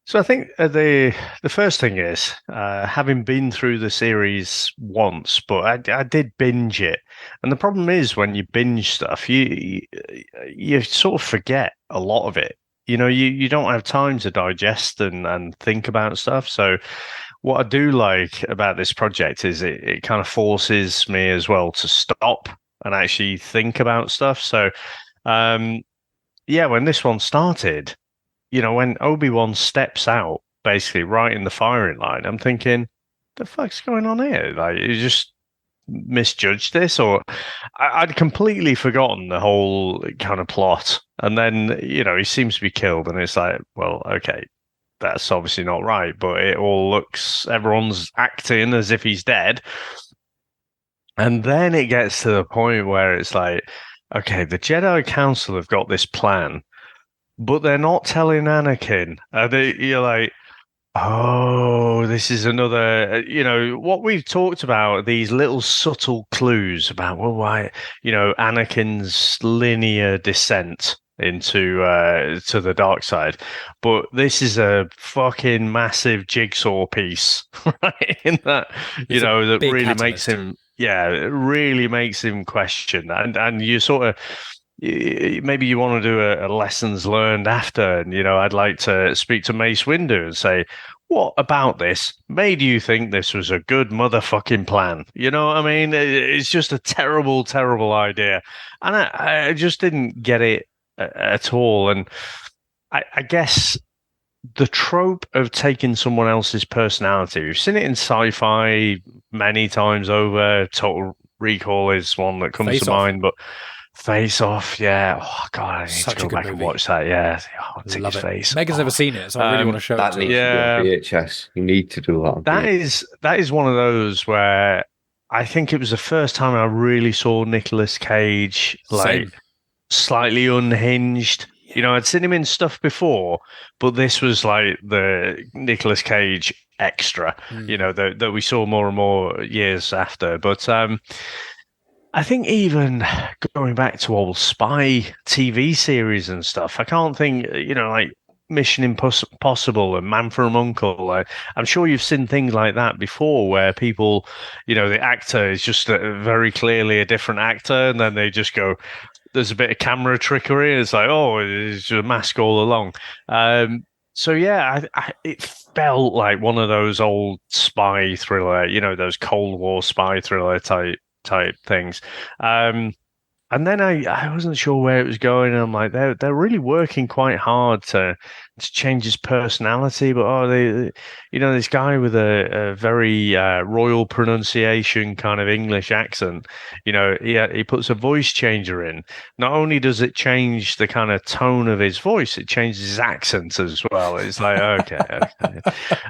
So I think the first thing is, having been through the series once, but I did binge it. And the problem is when you binge stuff, you sort of forget a lot of it. You don't have time to digest and think about stuff. So what I do like about this project is it kind of forces me as well to stop and actually think about stuff. So, when this one started, when Obi-Wan steps out basically right in the firing line. I'm thinking, the fuck's going on here? Like, you just misjudged this, or I'd completely forgotten the whole kind of plot. And then, he seems to be killed, and it's like, well, okay, that's obviously not right, but everyone's acting as if he's dead. And then it gets to the point where it's like, okay, the Jedi Council have got this plan, but they're not telling Anakin. And you're like, oh, this is another, what we've talked about, these little subtle clues about, well, why, Anakin's linear descent into to the dark side. But this is a fucking massive jigsaw piece, right? In that, that really makes him, it really makes him question. And you sort of, maybe you want to do a lessons learned after, and I'd like to speak to Mace Windu and say, what about this made you think this was a good motherfucking plan? You know what I mean? It's just a terrible, terrible idea, and I just didn't get it at all. And I guess the trope of taking someone else's personality, we've seen it in sci-fi many times over. Total Recall is one that comes to mind, but Face Off, yeah. Oh god, I need to go back and watch that. Yeah, take his face. Megan's never seen it, so I really want to show that. It needs to be on VHS. You need to do that. On VHS. That is one of those where I think it was the first time I really saw Nicolas Cage slightly unhinged. I'd seen him in stuff before, but this was like the Nicolas Cage extra. That we saw more and more years after. But I think even going back to old spy TV series and stuff, I can't think, like Mission Impossible and Man from U.N.C.L.E. I'm sure you've seen things like that before where people, the actor is just very clearly a different actor, and then they just go, there's a bit of camera trickery, and it's like, oh, it's a mask all along. So yeah, it felt like one of those old spy thriller, those Cold War spy thriller type things. And then I wasn't sure where it was going. And I'm like, they're really working quite hard to change his personality. But this guy with a very royal pronunciation kind of English accent, he puts a voice changer in. Not only does it change the kind of tone of his voice, it changes his accent as well. It's like, okay.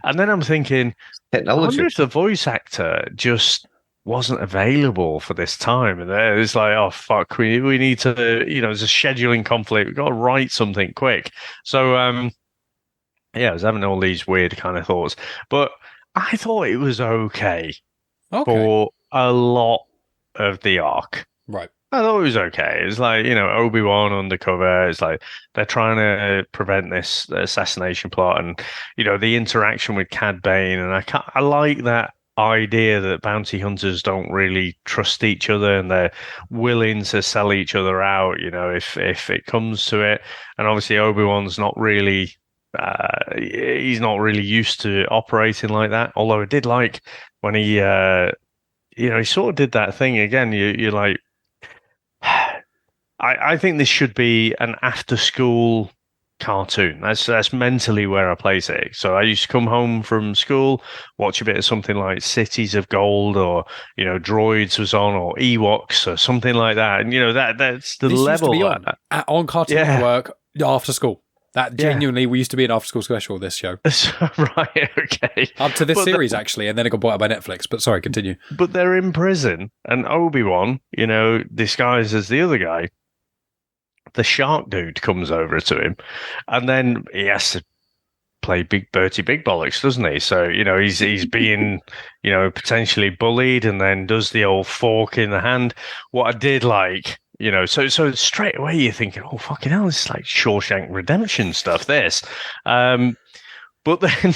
And then I'm thinking, technology. I wonder if the voice actor just wasn't available for this time, and it's like, oh fuck, we need to, there's a scheduling conflict, we've got to write something quick. So I was having all these weird kind of thoughts, but I thought it was okay for a lot of the arc. Right. I thought it was okay. It's like, Obi-Wan undercover. It's like they're trying to prevent this assassination plot, and the interaction with Cad Bane, and I like that idea that bounty hunters don't really trust each other, and they're willing to sell each other out, if it comes to it. And obviously Obi-Wan's not really he's not really used to operating like that, although I did like when he he sort of did that thing again. You're like, I think this should be an after school cartoon. That's mentally where I place it. So I used to come home from school, watch a bit of something like Cities of Gold, or Droids was on, or Ewoks, or something like that. And that's the this level used to be on Cartoon Network after school. That genuinely, we used to be an after school special. This show, right? Okay, up to this series actually, and then it got bought out by Netflix. But sorry, continue. But they're in prison, and Obi-Wan, disguised as the other guy, the shark dude, comes over to him, and then he has to play Big Bertie Big Bollocks, doesn't he? So he's being potentially bullied, and then does the old fork in the hand. What I did like, so straight away you're thinking, oh fucking hell, this is like Shawshank Redemption stuff. This, but then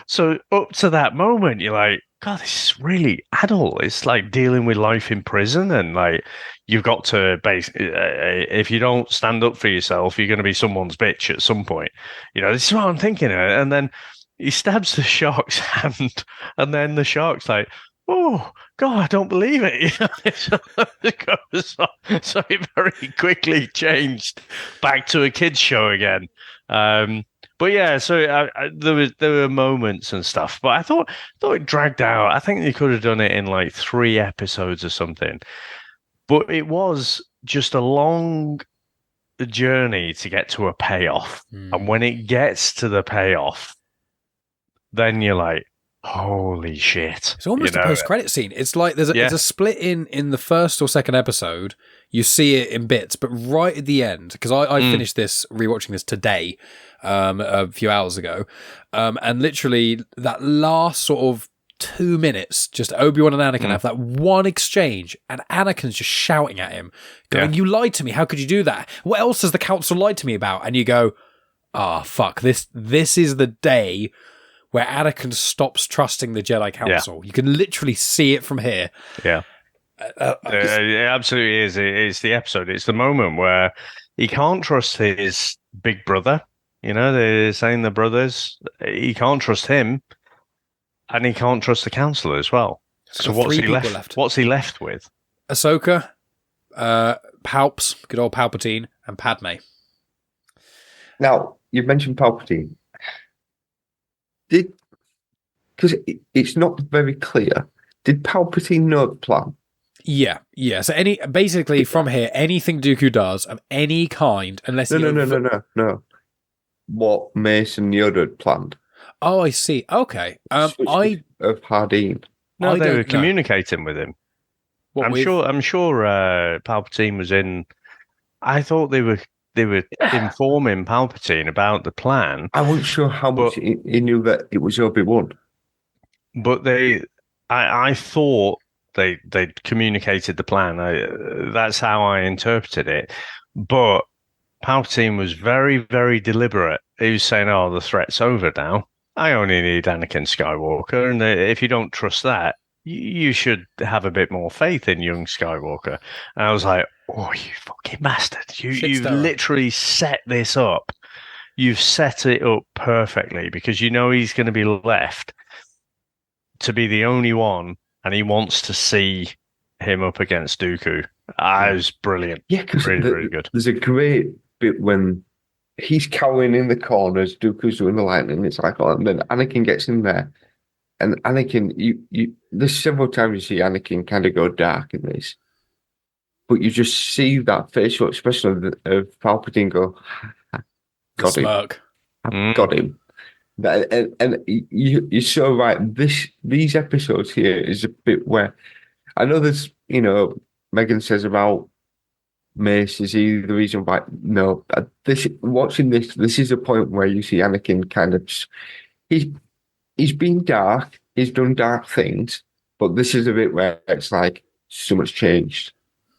so up to that moment you're like, God, this is really adult. It's like dealing with life in prison, and like you've got to if you don't stand up for yourself, you're going to be someone's bitch at some point. This is what I'm thinking. And then he stabs the shark's hand, and then the shark's like, oh God, I don't believe it. So it very quickly changed back to a kids show again. But But yeah, so there were moments and stuff, but I thought it dragged out. I think they could have done it in like 3 episodes or something. But it was just a long journey to get to a payoff, and when it gets to the payoff, then you're like, holy shit. It's almost a post-credit scene. It's like there's a split in the first or second episode. You see it in bits, but right at the end, because I finished rewatching this today, a few hours ago, and literally that last sort of 2 minutes, just Obi-Wan and Anakin have that one exchange, and Anakin's just shouting at him, going, "You lied to me. How could you do that? What else has the council lied to me about?" And you go, fuck, this is the day where Anakin stops trusting the Jedi Council. You can literally see it from here. Yeah. It absolutely is. It's the episode. It's the moment where he can't trust his big brother. They're saying the brothers. He can't trust him, and he can't trust the council as well. So what's he left? What's he left with? Ahsoka, Palps, good old Palpatine, and Padme. Now you've mentioned Palpatine. Because it's not very clear. Did Palpatine know the plan? Yeah. So basically from here, anything Dooku does of any kind, unless no. What Mace and Yoda had planned. Oh, I see. Okay. Of Hardeen. No, they were communicating with him. I'm sure Palpatine was in. I thought they were informing Palpatine about the plan. I wasn't sure how much he knew that it was Obi-Wan. But I thought they'd communicated the plan. That's how I interpreted it. But Palpatine was very, very deliberate. He was saying, the threat's over now. I only need Anakin Skywalker. And if you don't trust that, you should have a bit more faith in young Skywalker. And I was like, oh, you fucking bastard. You've literally set this up. You've set it up perfectly because he's going to be left to be the only one, and he wants to see him up against Dooku. It was brilliant. Yeah, because really good. There's a great bit when he's cowering in the corners, Dooku's doing the lightning. It's like, and then Anakin gets in there. And Anakin, there's several times you see Anakin kind of go dark in this, but you just see that facial expression of Palpatine go, "Got him, I've got him." And you're so right. These episodes here is a bit where I know there's, Megan says about Mace, is he the reason why? No, watching this is a point where you see Anakin kind of he's been dark, he's done dark things, but this is a bit where it's like so much changed.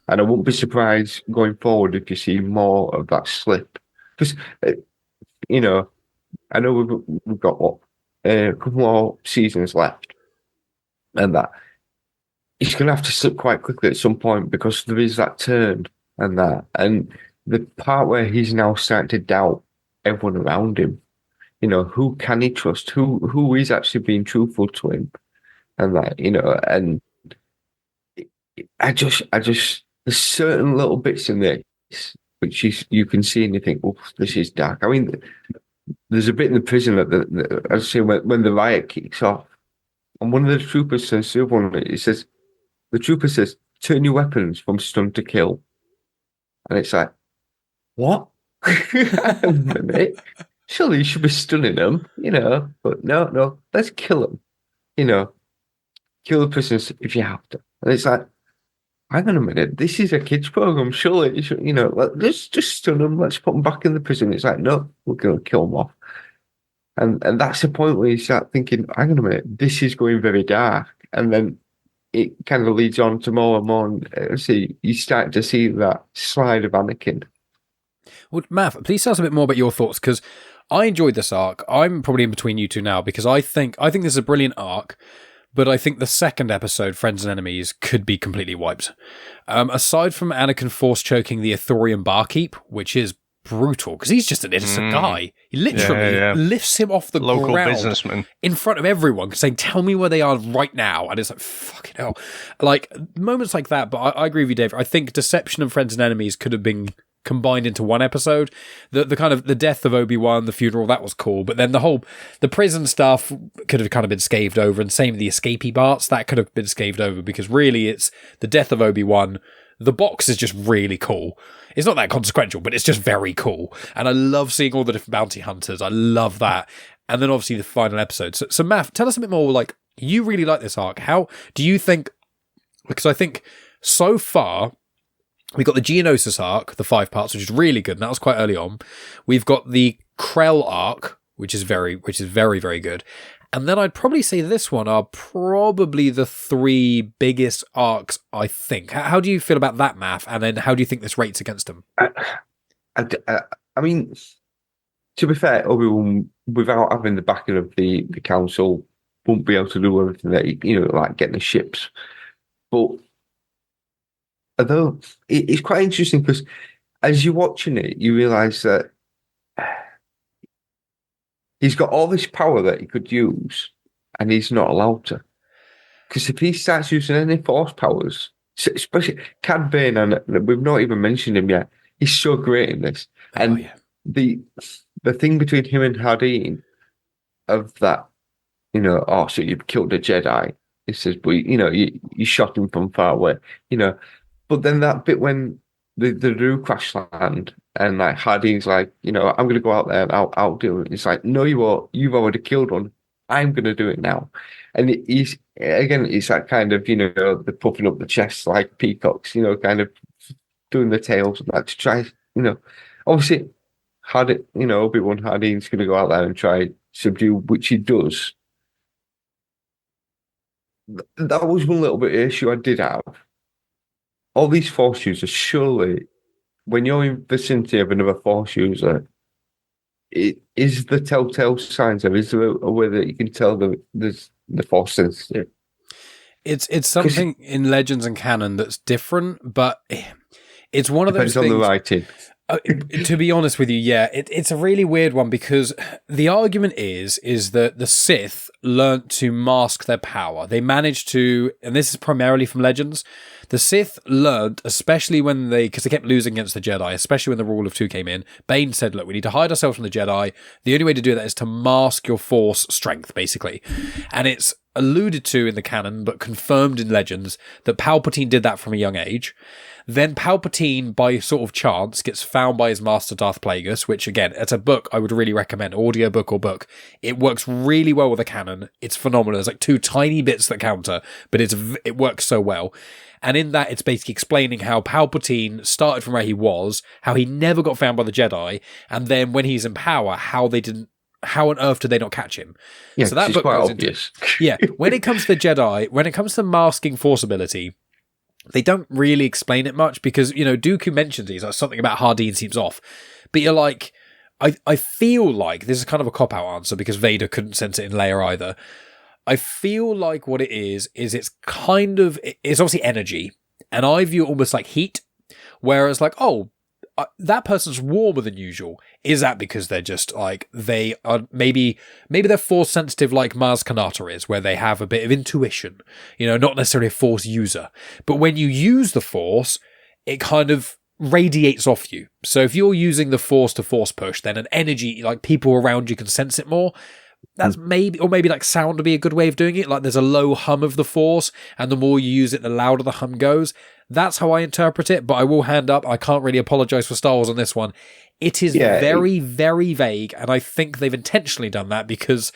And I won't be surprised going forward if you see more of that slip. Because, I know we've got a couple more seasons left, and that he's going to have to slip quite quickly at some point because there is that turn and that. And the part where he's now starting to doubt everyone around him. Who can he trust? Who is actually being truthful to him? And that, and I just, there's certain little bits in this which you can see and you think, oh, this is dark. I mean, there's a bit in the prison that I say when the riot kicks off, and one of the troopers says to the other one, the trooper says, "Turn your weapons from stun to kill," and it's like, what? A minute. Surely you should be stunning them, but no, let's kill them, kill the prisoners if you have to. And it's like, hang on a minute, this is a kids program. Surely, let's just stun them. Let's put them back in the prison. It's like, no, we're going to kill them off. And that's the point where you start thinking, hang on a minute, this is going very dark. And then it kind of leads on to more and more. And you start to see that slide of Anakin. Well, Maff, please tell us a bit more about your thoughts, because I enjoyed this arc. I'm probably in between you two now because I think this is a brilliant arc, but I think the second episode, Friends and Enemies, could be completely wiped. Aside from Anakin force choking the Ithorian barkeep, which is brutal because he's just an innocent guy. He literally lifts him off the local ground businessman in front of everyone, saying, "Tell me where they are right now." And it's like, fucking hell. Like moments like that. But I agree with you, Dave. I think Deception and Friends and Enemies could have been combined into one episode. The kind of the death of Obi-Wan, the funeral, that was cool. But then the prison stuff could have kind of been scathed over, and same with the escapee parts, that could have been scathed over, because really it's the death of Obi-Wan. The box is just really cool. It's not that consequential, but it's just very cool. And I love seeing all the different bounty hunters. I love that. And then obviously the final episode. So Maff, tell us a bit more, like, you really like this arc. How do you think, because I think so far, we got the Geonosis arc, the 5 parts, which is really good, and that was quite early on. We've got the Krell arc, which is very, very good. And then I'd probably say this one are probably the 3 biggest arcs, I think. How do you feel about that, Maff? And then how do you think this rates against them? I mean, to be fair, Obi-Wan, without having the backing of the council, won't be able to do everything that, like getting the ships. But although it's quite interesting, because as you're watching it, you realise that he's got all this power that he could use, and he's not allowed to. Because if he starts using any force powers, especially Cad Bane, and we've not even mentioned him yet, he's so great in this. And the thing between him and Hardeen of that, so you've killed a Jedi. He says, but you shot him from far away, But then that bit when they do crash land, and like Hardeen's like, I'm going to go out there and I'll do it. It's like, no, you won't. You've already killed one. I'm going to do it now. And it's that kind of, the puffing up the chest like peacocks, kind of doing the tails and that to try, obviously, Obi-Wan Hardeen's going to go out there and try subdue, which he does. That was one little bit of issue I did have. All these force users, surely, when you're in vicinity of another force user, it is the telltale signs of, is there a way that you can tell there's the force sensitive? It's something in Legends and canon that's different, but it's one of those things. Depends on the writing. To be honest with you, yeah, it's a really weird one, because the argument is that the Sith learnt to mask their power. They managed to, and this is primarily from Legends, the Sith learnt, especially when because they kept losing against the Jedi, especially when the Rule of Two came in. Bane said, look, we need to hide ourselves from the Jedi. The only way to do that is to mask your Force strength, basically. And it's alluded to in the canon, but confirmed in Legends, that Palpatine did that from a young age. Then Palpatine, by sort of chance, gets found by his master Darth Plagueis, which, again, it's a book I would really recommend, audiobook or book. It works really well with the canon. It's phenomenal. There's like 2 tiny bits that counter, but it works so well. And in that, it's basically explaining how Palpatine started from where he was, how he never got found by the Jedi, and then when he's in power, how on earth did they not catch him? Yeah, so that book quite goes obvious. When it comes to the Jedi, when it comes to masking Force ability, they don't really explain it much, because, Dooku mentions he's like, something about Hardeen seems off. But you're like, I feel like, this is kind of a cop-out answer, because Vader couldn't sense it in Leia either. I feel like what it is it's obviously energy, and I view it almost like heat, whereas like, that person's warmer than usual. Is that because they're just like, they are maybe they're force sensitive like Maz Kanata is, where they have a bit of intuition, not necessarily a force user, but when you use the force, it kind of radiates off you. So if you're using the force to force push, then an energy, like people around you can sense it more. That's maybe like sound would be a good way of doing it. Like there's a low hum of the force, and the more you use it, the louder the hum goes. That's how I interpret it, but I will hand up. I can't really apologize for Star Wars on this one. It is very, very vague, and I think they've intentionally done that because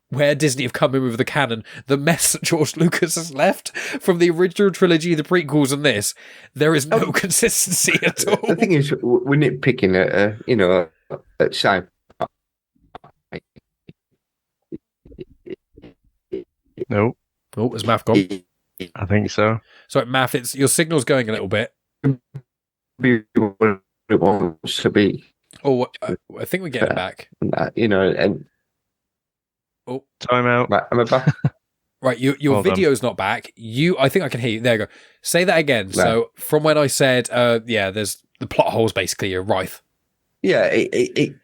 where Disney have come in with the canon, the mess that George Lucas has left from the original trilogy, the prequels, and this, there is no consistency at all. The thing is, we're nitpicking at sci-fi. Nope. Oh, is Maff gone? I think so. Sorry, Maff, your signal's going a little bit. Be what it wants to be. Oh, I think we're getting back. And time out. Right, am I back? Right, your video's not back. I think I can hear you. There you go. Say that again. Right. So from when I said, there's the plot holes. Basically, you're right. Yeah, it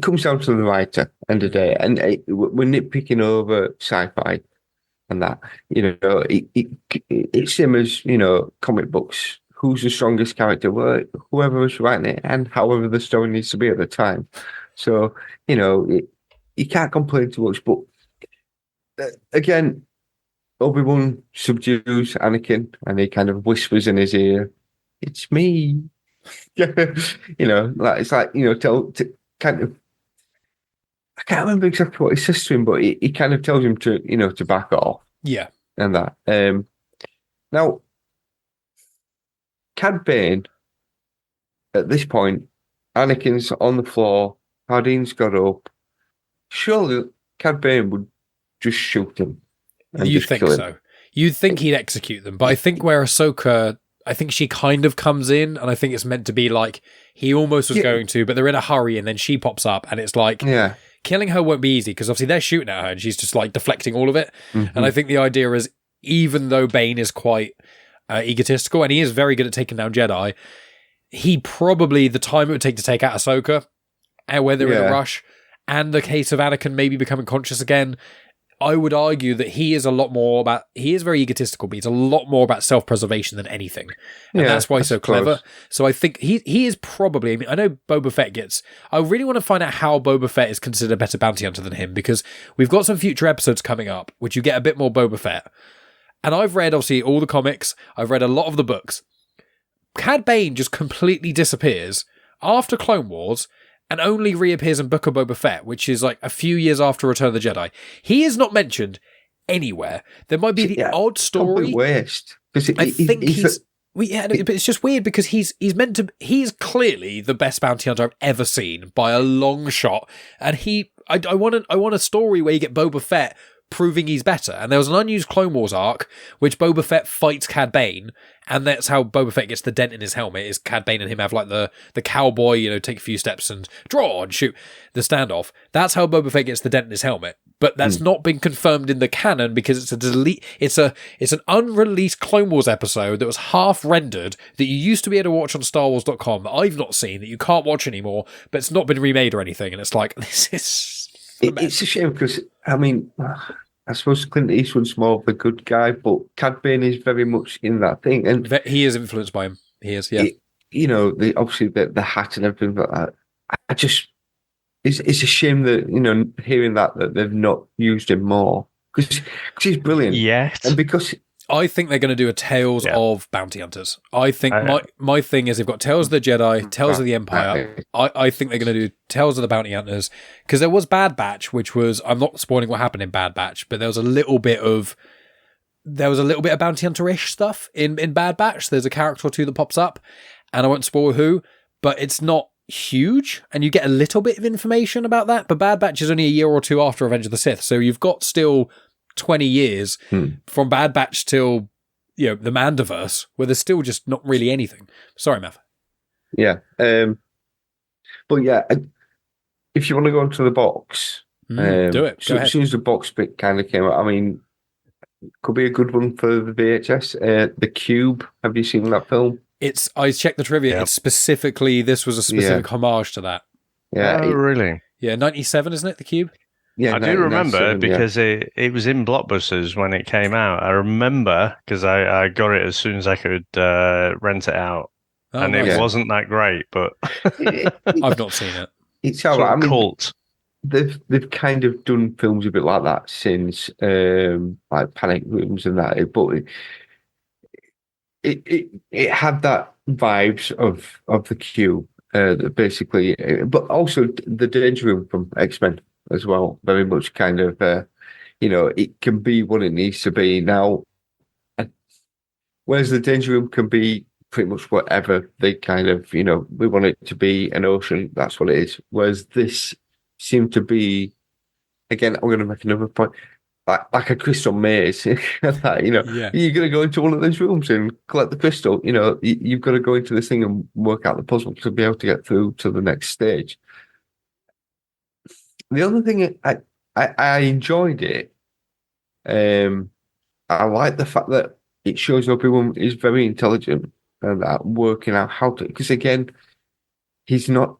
comes down to the writer end of the day, and we're nitpicking over sci-fi and that. It's same as comic books who's the strongest character? Well, whoever was writing it and however the story needs to be at the time. So, you can't complain too much. But again, Obi-Wan subdues Anakin and he kind of whispers in his ear, "It's me." It's like, kind of, I can't remember exactly what he says to him, but he kind of tells him to back off. Yeah. And that. Now, Cad Bane, at this point, Anakin's on the floor, Hardine's got up. Surely Cad Bane would just shoot him. You think so? You'd think he'd execute them, but I think where Ahsoka, I think she kind of comes in, and I think it's meant to be like he almost was going to, but they're in a hurry, and then she pops up, and it's like, killing her won't be easy because obviously they're shooting at her, and she's just like deflecting all of it. Mm-hmm. And I think the idea is, even though Bane is quite egotistical, and he is very good at taking down Jedi, he probably, the time it would take to take out Ahsoka, and where they're in a rush, and the case of Anakin maybe becoming conscious again, I would argue that he is very egotistical, but he's a lot more about self-preservation than anything. And that's why he's so clever. So I think he is probably, I mean, I know Boba Fett I really want to find out how Boba Fett is considered a better bounty hunter than him, because we've got some future episodes coming up, which you get a bit more Boba Fett. And I've read, obviously, all the comics. I've read a lot of the books. Cad Bane just completely disappears after Clone Wars and only reappears in Book of Boba Fett, which is like a few years after Return of the Jedi. He is not mentioned anywhere. There might be the odd story. Waste. I think but it's just weird because he's clearly the best bounty hunter I've ever seen by a long shot. And I want a story where you get Boba Fett proving he's better. And there was an unused Clone Wars arc which Boba Fett fights Cad Bane, and that's how Boba Fett gets the dent in his helmet, is Cad Bane and him have like the cowboy, take a few steps and draw and shoot the standoff. That's how Boba Fett gets the dent in his helmet. But that's not been confirmed in the canon because it's an unreleased Clone Wars episode that was half rendered that you used to be able to watch on StarWars.com that I've not seen, that you can't watch anymore, but it's not been remade or anything. And it's like, this is... It's a shame because, I mean, I suppose Clint Eastwood's more of a good guy, but Cad Bane is very much in that thing. And he is influenced by him. He is, yeah. Obviously the hat and everything like that. It's a shame that, hearing that they've not used him more. Because he's brilliant. Yes. And because... I think they're going to do a Tales of Bounty Hunters. I think my thing is they've got Tales of the Jedi, Tales of the Empire. I think they're going to do Tales of the Bounty Hunters, because there was Bad Batch, which was, I'm not spoiling what happened in Bad Batch, but there was a little bit of Bounty Hunter-ish stuff in Bad Batch. There's a character or two that pops up, and I won't spoil who, but it's not huge, and you get a little bit of information about that. But Bad Batch is only a year or two after Revenge of the Sith, so you've got still 20 years from Bad Batch till the Mandiverse, where there's still just not really anything. Sorry, Maff. Yeah. But yeah, if you want to go into the box, do it. So as soon as the box bit kind of came out, I mean, could be a good one for the VHS. The Cube. Have you seen that film? I checked the trivia. Yep. It's specifically, this was a specific homage to that. Yeah. Oh, really? Yeah, 97, isn't it? The Cube. Yeah, I do remember because it was in Blockbusters when it came out. I remember because I got it as soon as I could rent it out, and it wasn't that great. But I've not seen it. It's all right. I mean, cult. They've kind of done films a bit like that since, like Panic Rooms and that. But it had that vibes of the Cube, basically, but also the Danger Room from X-Men as well. Very much kind of, it can be what it needs to be now. Whereas the Danger Room can be pretty much whatever they kind of, we want it to be an ocean, that's what it is. Whereas this seemed to be, again, I'm going to make another point, like a crystal maze. You're going to go into one of those rooms and collect the crystal. You've got to go into this thing and work out the puzzle to be able to get through to the next stage. The other thing, I enjoyed it. I like the fact that it shows Obi-Wan is very intelligent and working out how to. Because again, he's not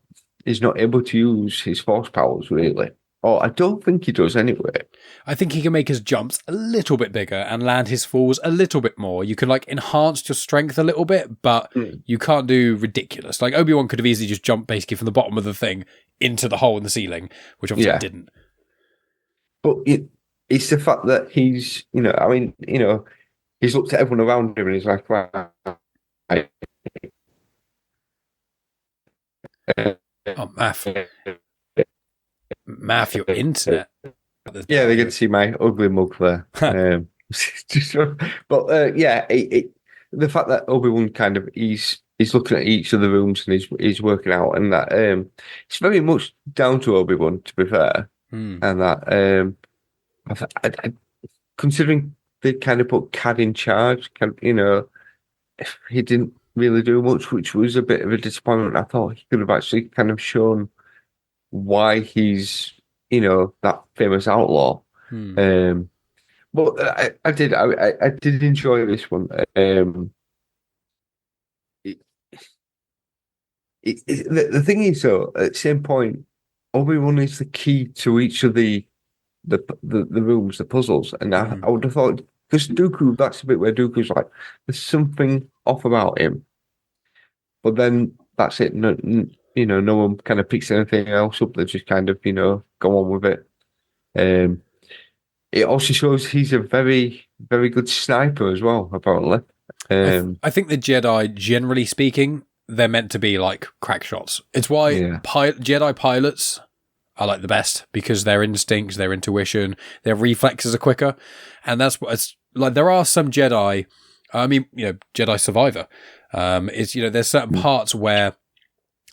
able to use his force powers really. Oh, I don't think he does anyway. I think he can make his jumps a little bit bigger and land his falls a little bit more. You can like enhance your strength a little bit, but you can't do ridiculous. Like Obi-Wan could have easily just jumped basically from the bottom of the thing into the hole in the ceiling, which obviously he didn't. But it's the fact that he's, I mean, he's looked at everyone around him and he's like, wow. Oh, Maff, your internet. Yeah, they get to see my ugly mug there. The fact that Obi-Wan kind of he's looking at each of the rooms and he's working out, and that it's very much down to Obi-Wan, to be fair, and that considering they kind of put Cad in charge, he didn't really do much, which was a bit of a disappointment. I thought he could have actually kind of shown why he's that famous outlaw. But I did enjoy this one. The thing is, though, at the same point, Obi-Wan is the key to each of the rooms, the puzzles, and I would have thought, because Dooku, that's the bit where Dooku's like, there's something off about him, but then that's it. No one kind of picks anything else up. They just kind of go on with it. It also shows he's a very, very good sniper as well, apparently. I think the Jedi, generally speaking, they're meant to be like crack shots. It's why Jedi pilots are like the best, because their instincts, their intuition, their reflexes are quicker. And that's what it's like. There are some Jedi, Jedi Survivor. There's certain parts where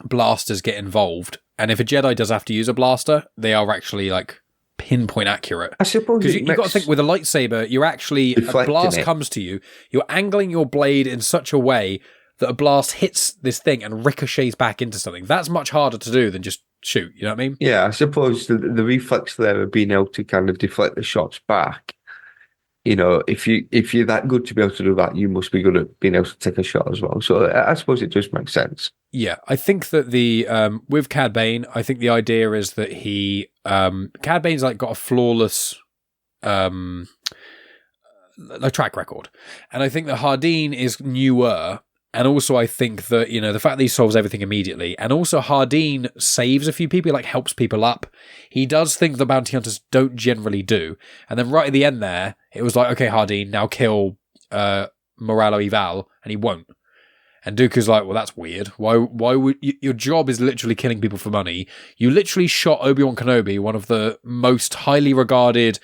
blasters get involved. And if a Jedi does have to use a blaster, they are actually like pinpoint accurate. I suppose because you've got to think with a lightsaber, you're actually, a blast comes to you, you're angling your blade in such a way that a blast hits this thing and ricochets back into something. That's much harder to do than just shoot. You know what I mean? Yeah, I suppose the reflex there of being able to kind of deflect the shots back. If you're that good to be able to do that, you must be good at being able to take a shot as well. So I suppose it just makes sense. Yeah, I think that with Cad Bane, I think the idea is that he Cad Bane's like got a flawless track record, and I think that Hardeen is newer. And also, I think that, the fact that he solves everything immediately, and also Hardeen saves a few people, like helps people up. He does things the bounty hunters don't generally do. And then right at the end there, it was like, okay, Hardeen, now kill Moralo Eval, and he won't. And Dooku's like, well, that's weird. Why would your job is literally killing people for money? You literally shot Obi-Wan Kenobi, one of the most highly regarded,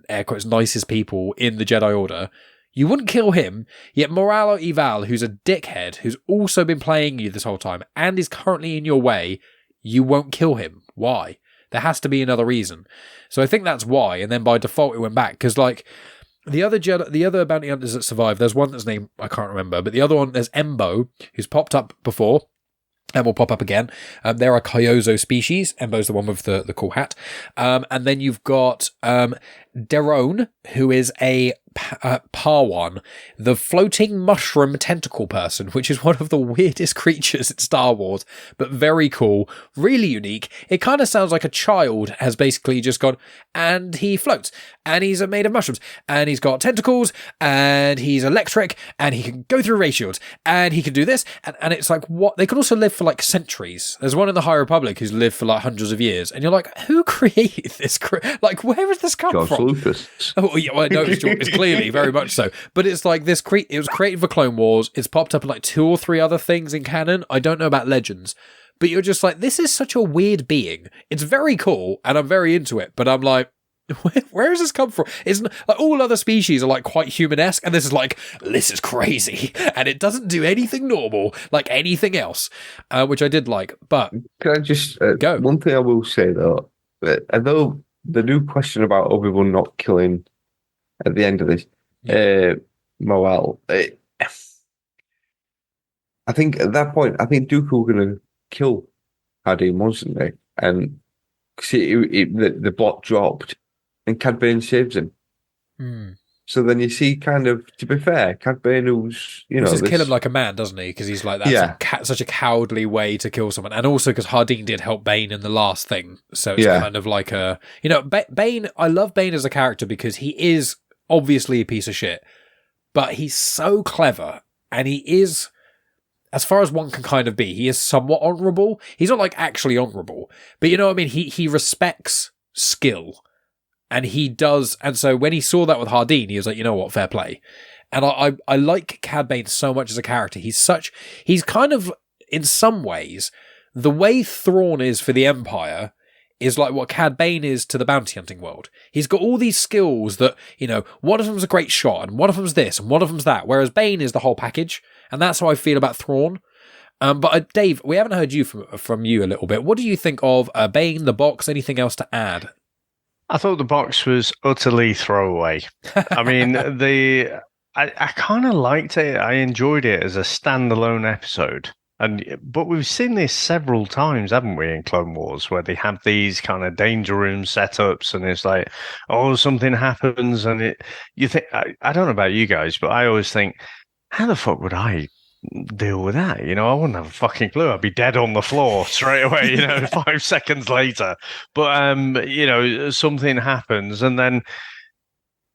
air quotes, nicest people in the Jedi Order. You wouldn't kill him, yet Moralo Eval, who's a dickhead, who's also been playing you this whole time, and is currently in your way, you won't kill him. Why? There has to be another reason. So I think that's why, and then by default it went back, because like, the other bounty hunters that survived, there's one that's named, I can't remember, but the other one, there's Embo, who's popped up before, and will pop up again. They're a Kyozo species. Embo's the one with the cool hat. And then you've got Derone, who is a Parwan, the floating mushroom tentacle person, which is one of the weirdest creatures in Star Wars, but very cool, really unique. It kind of sounds like a child has basically just gone, and he floats, and he's made of mushrooms, and he's got tentacles, and he's electric, and he can go through ray shields, and he can do this, and it's like, what? They could also live for like centuries. There's one in the High Republic who's lived for like hundreds of years, and you're like, who created this? Like, where has this come from? Lucas. Oh, yeah, well, no, it's clearly very much so. But it's like this. It was created for Clone Wars. It's popped up in like 2 or 3 other things in canon. I don't know about Legends, but you're just like, this is such a weird being. It's very cool, and I'm very into it. But I'm like, where has this come from? It's like all other species are like quite human-esque, and this is like, this is crazy, and it doesn't do anything normal like anything else, which I did like. But can I just go? One thing I will say though, although the new question about Obi-Wan not killing at the end of this, Moel, I think at that point, Dooku were going to kill Hardeen, wasn't they? And see, the block dropped, and Cad Bane saves him. So then you see kind of, to be fair, Cad Bane, who's, He says kill him like a man, doesn't he? Because he's like, that's such a cowardly way to kill someone. And also because Hardeen did help Bane in the last thing. So it's kind of like a... Bane, I love Bane as a character because he is obviously a piece of shit. But he's so clever. And he is, as far as one can kind of be, he is somewhat honourable. He's not like actually honourable. But you know what I mean? He respects skill. And he does, and so when he saw that with Hardeen, he was like, you know what, fair play. And I like Cad Bane so much as a character. He's kind of, in some ways, the way Thrawn is for the Empire is like what Cad Bane is to the bounty hunting world. He's got all these skills that, one of them's a great shot, and one of them's this, and one of them's that, whereas Bane is the whole package. And that's how I feel about Thrawn. But Dave, we haven't heard you from you a little bit. What do you think of Bane, the box, anything else to add? I thought the box was utterly throwaway. I mean, I kind of liked it. I enjoyed it as a standalone episode. But we've seen this several times, haven't we, in Clone Wars, where they have these kind of danger room setups, and it's like, oh, something happens, and you think, I don't know about you guys, but I always think, how the fuck would I deal with that? I wouldn't have a fucking clue. I'd be dead on the floor straight away, 5 seconds later. But something happens, and then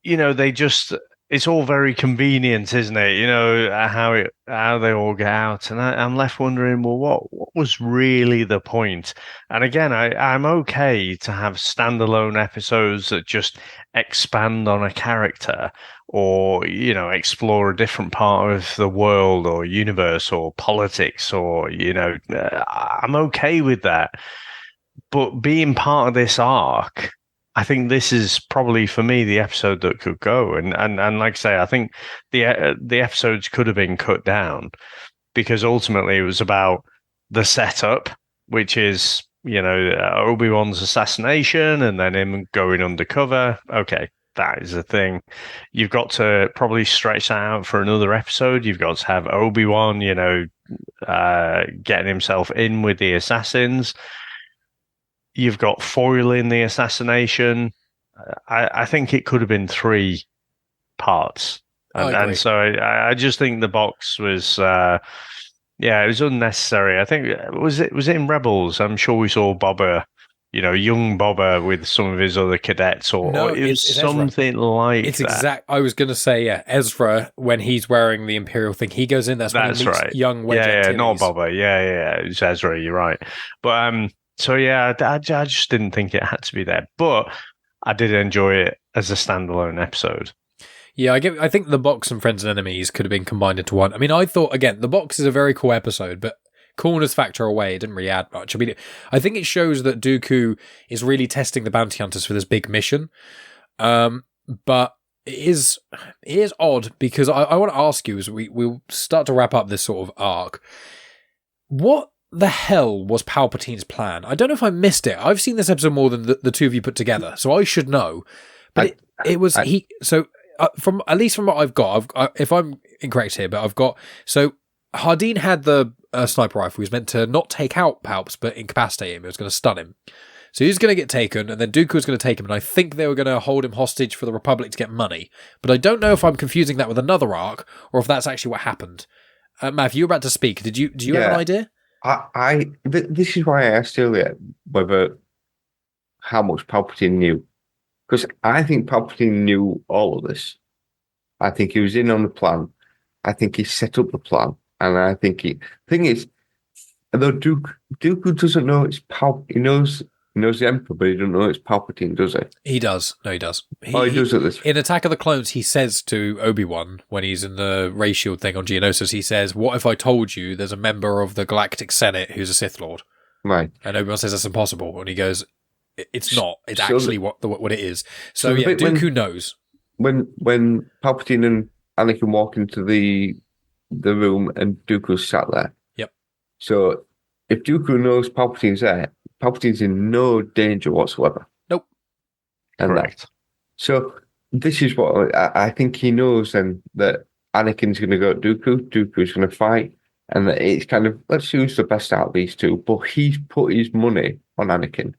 they just, it's all very convenient, isn't it? How they all get out, and I'm left wondering, well, what was really the point? And again, I'm okay to have standalone episodes that just expand on a character, or explore a different part of the world or universe or politics, or I'm okay with that. But being part of this arc, I think this is probably for me the episode that could go. And like I say, I think the episodes could have been cut down, because ultimately it was about the setup, which is Obi-Wan's assassination and then him going undercover. Okay, that is the thing. You've got to probably stretch that out for another episode. You've got to have Obi-Wan, getting himself in with the assassins. You've got foiling the assassination. I think it could have been 3 parts. And so I just think the box was, it was unnecessary. I think, was it in Rebels? I'm sure we saw Boba, young Boba with some of his other cadets, or it was something Ezra. Like it's that. I was going to say, Ezra, when he's wearing the Imperial thing, he goes in, that's when he meets right. young Wedge Antilles. Not Boba. Yeah, it's Ezra, you're right. But, so yeah, I just didn't think it had to be there, but I did enjoy it as a standalone episode. Yeah, I think the box and Friends and Enemies could have been combined into one. I mean, I thought, again, the box is a very cool episode, but coolness factor away, it didn't really add much. I mean, I think it shows that Dooku is really testing the bounty hunters for this big mission. But it is odd, because I want to ask you, as we'll start to wrap up this sort of arc, what the hell was Palpatine's plan? I don't know if I missed it. I've seen this episode more than the two of you put together, so I should know. But from at least from what I've got, if I'm incorrect here, but I've got, so Hardeen had the sniper rifle. He was meant to not take out Palps, but incapacitate him. It was going to stun him. So he was going to get taken, and then Dooku was going to take him, and I think they were going to hold him hostage for the Republic to get money. But I don't know if I'm confusing that with another arc, or if that's actually what happened. Matt, you were about to speak. Do you have an idea? This is why I asked earlier how much Palpatine knew, because I think Palpatine knew all of this. I think he was in on the plan. I think he set up the plan, and I think thing is, although Dooku doesn't know it's he knows the Emperor, but he doesn't know it's Palpatine, does he? He does. No, he does. He does at this. In Attack of the Clones, he says to Obi-Wan, when he's in the Ray Shield thing on Geonosis, he says, "What if I told you there's a member of the Galactic Senate who's a Sith Lord?" Right. And Obi-Wan says that's impossible, and he goes, "It's not. It's actually what it is." So yeah, Dooku knows. When Palpatine and Anakin walk into the room and Dooku's sat there. Yep. So if Dooku knows Palpatine's there, Palpatine's in no danger whatsoever. Nope. And correct. So this is what I think he knows then, that Anakin's going to go at Dooku. Dooku's going to fight. And that it's kind of, let's choose the best out of these two. But he's put his money on Anakin.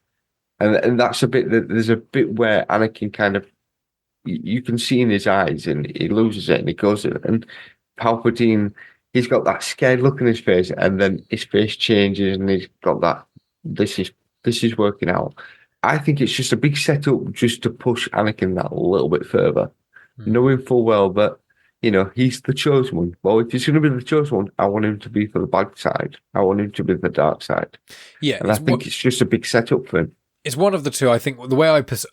And that's a bit, there's a bit where Anakin kind of, you can see in his eyes, and he loses it, and he goes, and Palpatine, he's got that scared look in his face, and then his face changes, and he's got that. This is working out. I think it's just a big setup just to push Anakin that little bit further, knowing full well that he's the chosen one. Well, if he's going to be the chosen one, I want him to be for the bad side. I want him to be the dark side. Yeah, and I think it's just a big setup for him. It's one of the two. I think the way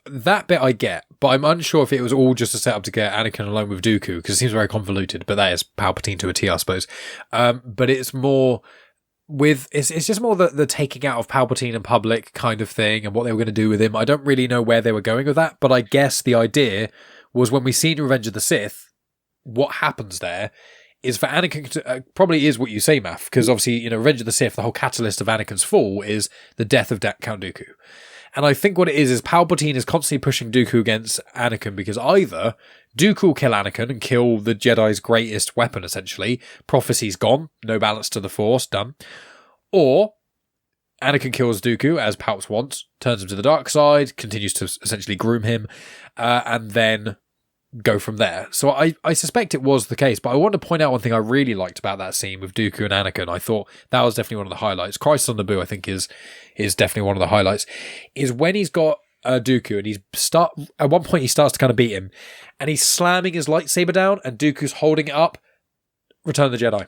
that bit I get, but I'm unsure if it was all just a setup to get Anakin alone with Dooku, because it seems very convoluted. But that is Palpatine to a T, I suppose. But it's more it's just more the taking out of Palpatine in public kind of thing, and what they were going to do with him. I don't really know where they were going with that, but I guess the idea was when we see in Revenge of the Sith, what happens there is for Anakin to, probably is what you say, Maff, because obviously, Revenge of the Sith, the whole catalyst of Anakin's fall is the death of Count Dooku. And I think what it is Palpatine is constantly pushing Dooku against Anakin, because either Dooku will kill Anakin and kill the Jedi's greatest weapon, essentially. Prophecy's gone, no balance to the Force, done. Or Anakin kills Dooku, as Palps wants, turns him to the dark side, continues to essentially groom him, and then go from there. So I suspect it was the case, but I want to point out one thing I really liked about that scene with Dooku and Anakin. I thought that was definitely one of the highlights. Crisis on Naboo, I think, is definitely one of the highlights, is when he's got Dooku and at one point he starts to kind of beat him, and he's slamming his lightsaber down, and Dooku's holding it up. Return of the Jedi.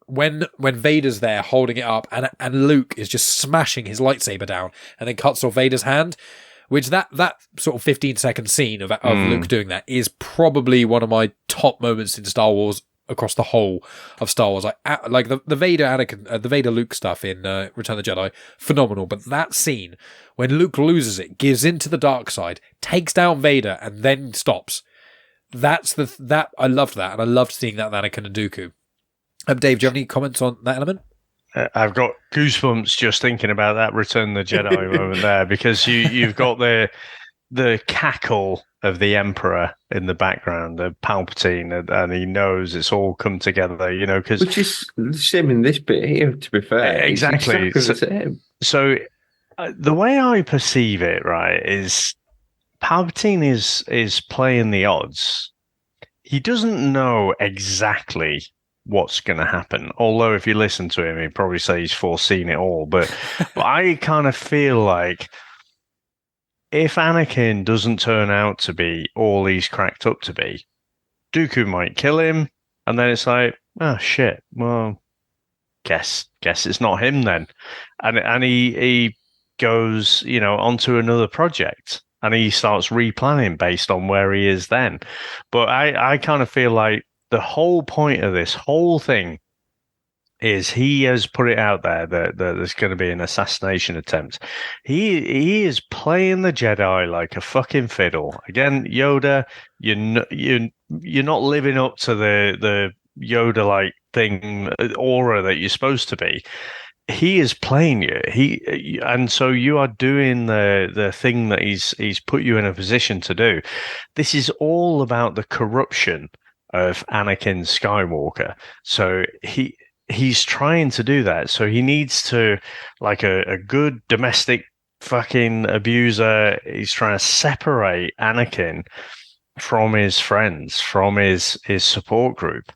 When Vader's there holding it up, and Luke is just smashing his lightsaber down, and then cuts off Vader's hand. Which that sort of 15-second scene of Luke doing that is probably one of my top moments in Star Wars across the whole of Star Wars. Like the Vader Anakin, the Vader Luke stuff in Return of the Jedi, phenomenal. But that scene when Luke loses it, gives into the dark side, takes down Vader, and then stops. That I loved that, and I loved seeing that with Anakin and Dooku. Dave, do you have any comments on that element? I've got goosebumps just thinking about that Return of the Jedi moment there, because you've got the cackle of the Emperor in the background, of Palpatine, and he knows it's all come together, because which is the same in this bit here. To be fair, exactly. It's the same. So the way I perceive it, right, is Palpatine is playing the odds. He doesn't know exactly what's going to happen. Although if you listen to him, he'd probably say he's foreseen it all. But I kind of feel like if Anakin doesn't turn out to be all he's cracked up to be, Dooku might kill him, and then it's like, oh shit, well, guess it's not him then. And he goes, onto another project, and he starts replanning based on where he is then. But I kind of feel like the whole point of this whole thing is he has put it out there that there's going to be an assassination attempt. He is playing the Jedi like a fucking fiddle. Again, Yoda, you're not living up to the Yoda-like thing, aura that you're supposed to be. He is playing you. And so you are doing the thing that he's put you in a position to do. This is all about the corruption of Anakin Skywalker. So he's trying to do that. So he needs to, like a good domestic fucking abuser, he's trying to separate Anakin from his friends, from his support group.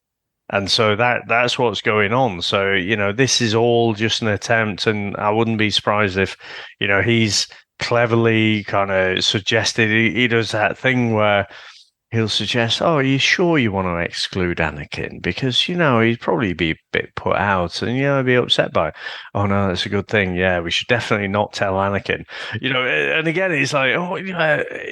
And so that's what's going on. So, this is all just an attempt, and I wouldn't be surprised if, he's cleverly kind of suggested he does that thing where he'll suggest, oh, are you sure you want to exclude Anakin? Because, he'd probably be a bit put out and, be upset by it. Oh, no, that's a good thing. Yeah, we should definitely not tell Anakin. And again, it's like, oh,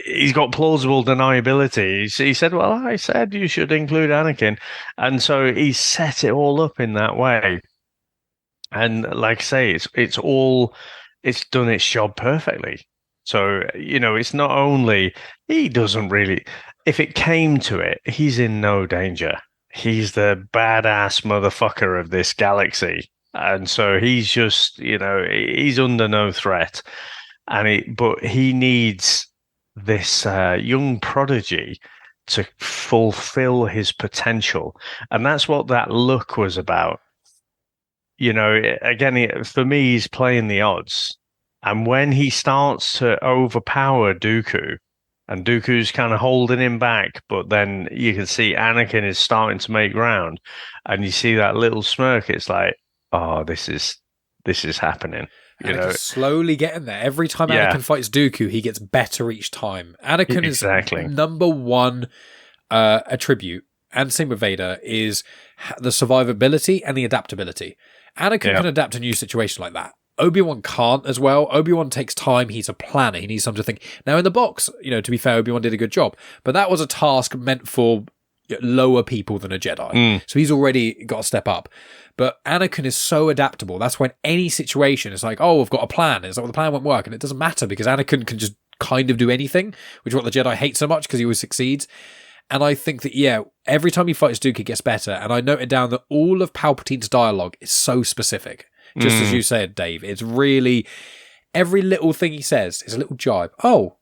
he's got plausible deniability. He said, well, I said you should include Anakin. And so he set it all up in that way. And like I say, it's done its job perfectly. So, it's not only, he doesn't really... If it came to it, he's in no danger. He's the badass motherfucker of this galaxy. And so he's just, he's under no threat. But he needs this young prodigy to fulfill his potential. And that's what that look was about. Again, for me, he's playing the odds. And when he starts to overpower Dooku, and Dooku's kind of holding him back, but then you can see Anakin is starting to make ground, and you see that little smirk. It's like, oh, this is happening. Anakin's slowly getting there. Every time Yeah. Anakin fights Dooku, he gets better each time. Anakin Exactly. is number one attribute, and same with Vader, is the survivability and the adaptability. Anakin can adapt to a new situation like that. Obi-Wan can't as well. Obi-Wan takes time. He's a planner. He needs time to think. Now, in the box, to be fair, Obi-Wan did a good job. But that was a task meant for lower people than a Jedi. So he's already got to step up. But Anakin is so adaptable. That's when any situation is like, oh, I've got a plan. It's like, well, the plan won't work. And it doesn't matter because Anakin can just kind of do anything, which is what the Jedi hate so much because he always succeeds. And I think that, every time he fights Dooku, it gets better. And I noted down that all of Palpatine's dialogue is so specific. Just as you said, Dave, it's really every little thing he says is a little jibe. Oh,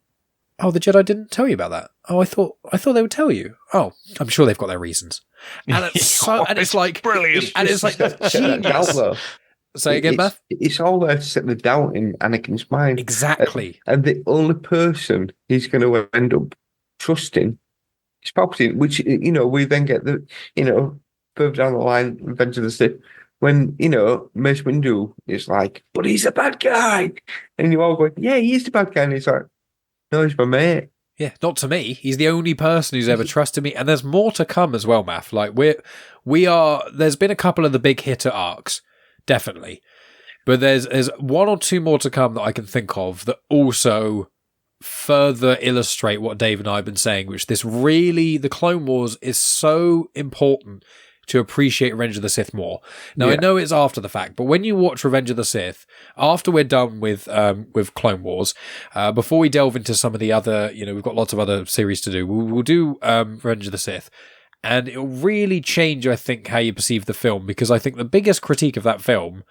the Jedi didn't tell you about that. Oh, I thought they would tell you. Oh, I'm sure they've got their reasons. And it's it's like brilliant. And it's like genius. Say again, Maff? It's all there to set the doubt in Anakin's mind. Exactly. And the only person he's going to end up trusting is Palpatine, which we then get the further down the line, Revenge of the Sith. When, Mace Windu is like, but he's a bad guy. And you all go, yeah, he is the bad guy. And he's like, no, he's my mate. Yeah, not to me. He's the only person who's ever trusted me. And there's more to come as well, Maff. Like, there's been a couple of the big hitter arcs, definitely. But there's one or two more to come that I can think of that also further illustrate what Dave and I have been saying, which the Clone Wars is so important to appreciate Revenge of the Sith more. Now, I know it's after the fact, but when you watch Revenge of the Sith, after we're done with Clone Wars, before we delve into some of the other, we've got lots of other series to do, we'll do Revenge of the Sith, and it'll really change, I think, how you perceive the film, because I think the biggest critique of that film,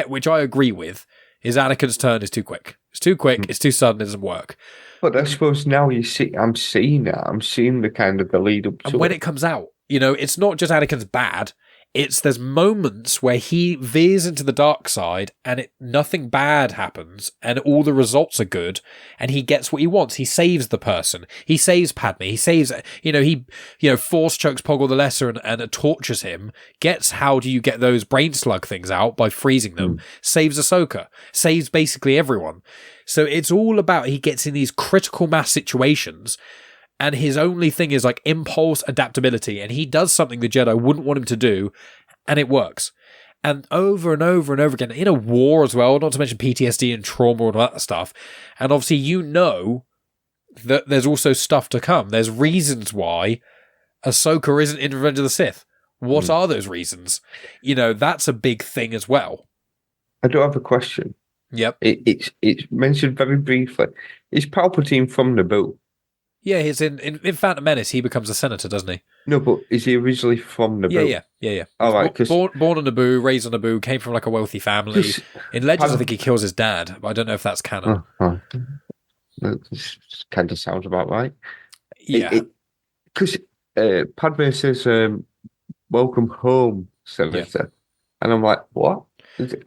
which I agree with, is Anakin's turn is too quick. It's too quick, it's too sudden, it doesn't work. But I suppose now I'm seeing that. I'm seeing the kind of the lead up to it. And when it comes out, it's not just Anakin's bad. There's moments where he veers into the dark side and nothing bad happens and all the results are good and he gets what he wants. He saves the person. He saves Padme. He saves, he force chokes Poggle the Lesser and tortures him. Gets how do you get those brain slug things out by freezing them. Saves Ahsoka. Saves basically everyone. So it's all about he gets in these critical mass situations. And his only thing is like impulse adaptability. And he does something the Jedi wouldn't want him to do. And it works. And over and over and over again, in a war as well, not to mention PTSD and trauma and all that stuff. And obviously, that there's also stuff to come. There's reasons why Ahsoka isn't in Revenge of the Sith. What are those reasons? That's a big thing as well. I do have a question. Yep. It's mentioned very briefly. Is Palpatine from Naboo? Yeah, he's in Phantom Menace. He becomes a senator, doesn't he? No, but is he originally from Naboo? Yeah. All right, born on Naboo, raised on Naboo, came from like a wealthy family. In Legends, I think he kills his dad, but I don't know if that's canon. That kind of sounds about right. Yeah, because Padme says, "Welcome home, senator," and I'm like, "What?"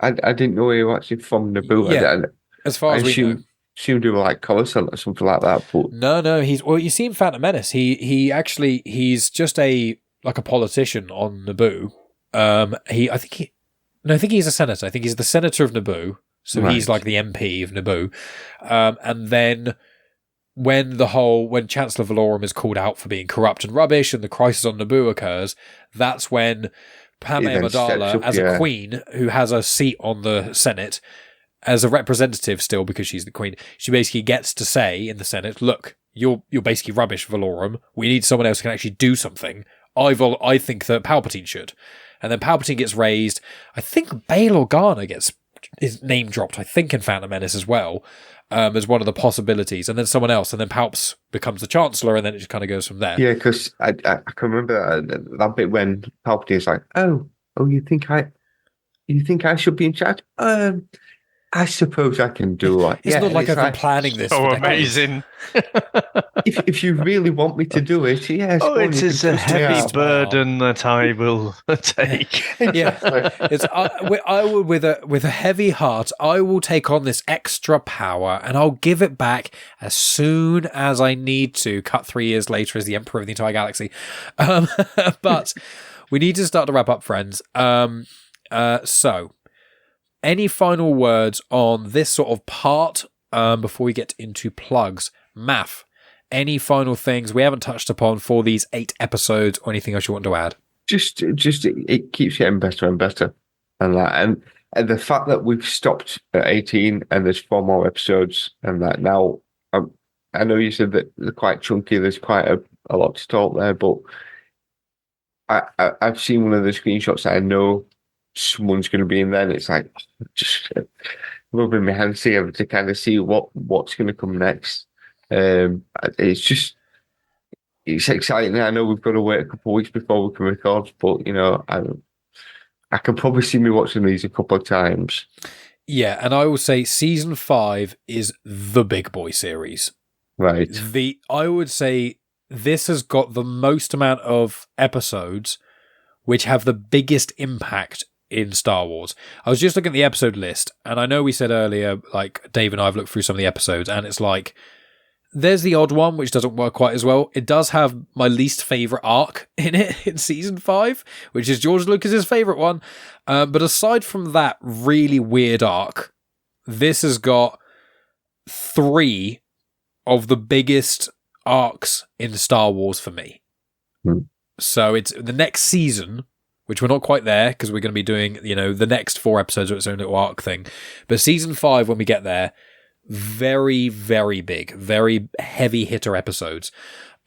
I didn't know he was actually from Naboo. Yeah, as far as we know. Assumed he was like Coruscant or something like that. But no, you see in Phantom Menace, he's just a politician on Naboo. I think he's a senator. I think he's the senator of Naboo. So he's like the MP of Naboo. And then when Chancellor Valorum is called out for being corrupt and rubbish and the crisis on Naboo occurs, that's when Padme Amidala, as a queen who has a seat on the Senate, as a representative still, because she's the queen, she basically gets to say in the Senate, look, you're basically rubbish, Valorum. We need someone else who can actually do something. I think that Palpatine should. And then Palpatine gets raised. I think Bail Organa gets his name dropped, I think, in Phantom Menace as well, as one of the possibilities. And then someone else. And then Palps becomes the Chancellor, and then it just kind of goes from there. Yeah, because I can remember that bit when Palpatine's like, oh, you think I should be in charge? I suppose I can do it. It's not like it's I've been planning this. So for decades. amazing. if you really want me to do it, yes. Oh, go on, it you is can a twist me heavy out. burden that I will take. Yeah, it's I will with a heavy heart. I will take on this extra power, and I'll give it back as soon as I need to. Cut 3 years later as the Emperor of the entire galaxy. But we need to start to wrap up, friends. So, any final words on this sort of part before we get into plugs? Maff, any final things we haven't touched upon for these 8 episodes, or anything else you want to add? Just it keeps getting better and better, and the fact that we've stopped at 18 and there's 4 more episodes, and that now I know you said that they're quite chunky. There's quite a lot to talk there, but I've seen one of the screenshots that I know someone's going to be in there, and it's like just rubbing my hands together to kind of see what's going to come next. It's exciting. I know we've got to wait a couple of weeks before we can record, but I can probably see me watching these a couple of times. Yeah, and I will say season 5 is the big boy series. Right. I would say this has got the most amount of episodes which have the biggest impact in Star Wars. I was just looking at the episode list, and I know we said earlier, like Dave and I have looked through some of the episodes, and it's like there's the odd one which doesn't work quite as well. It does have my least favourite arc in it in season 5, which is George Lucas's favourite one. But aside from that really weird arc, this has got 3 of the biggest arcs in Star Wars for me. So it's the next season, which we're not quite there because we're going to be doing, the next 4 episodes of its own little arc thing. But season 5, when we get there, very, very big, very heavy hitter episodes.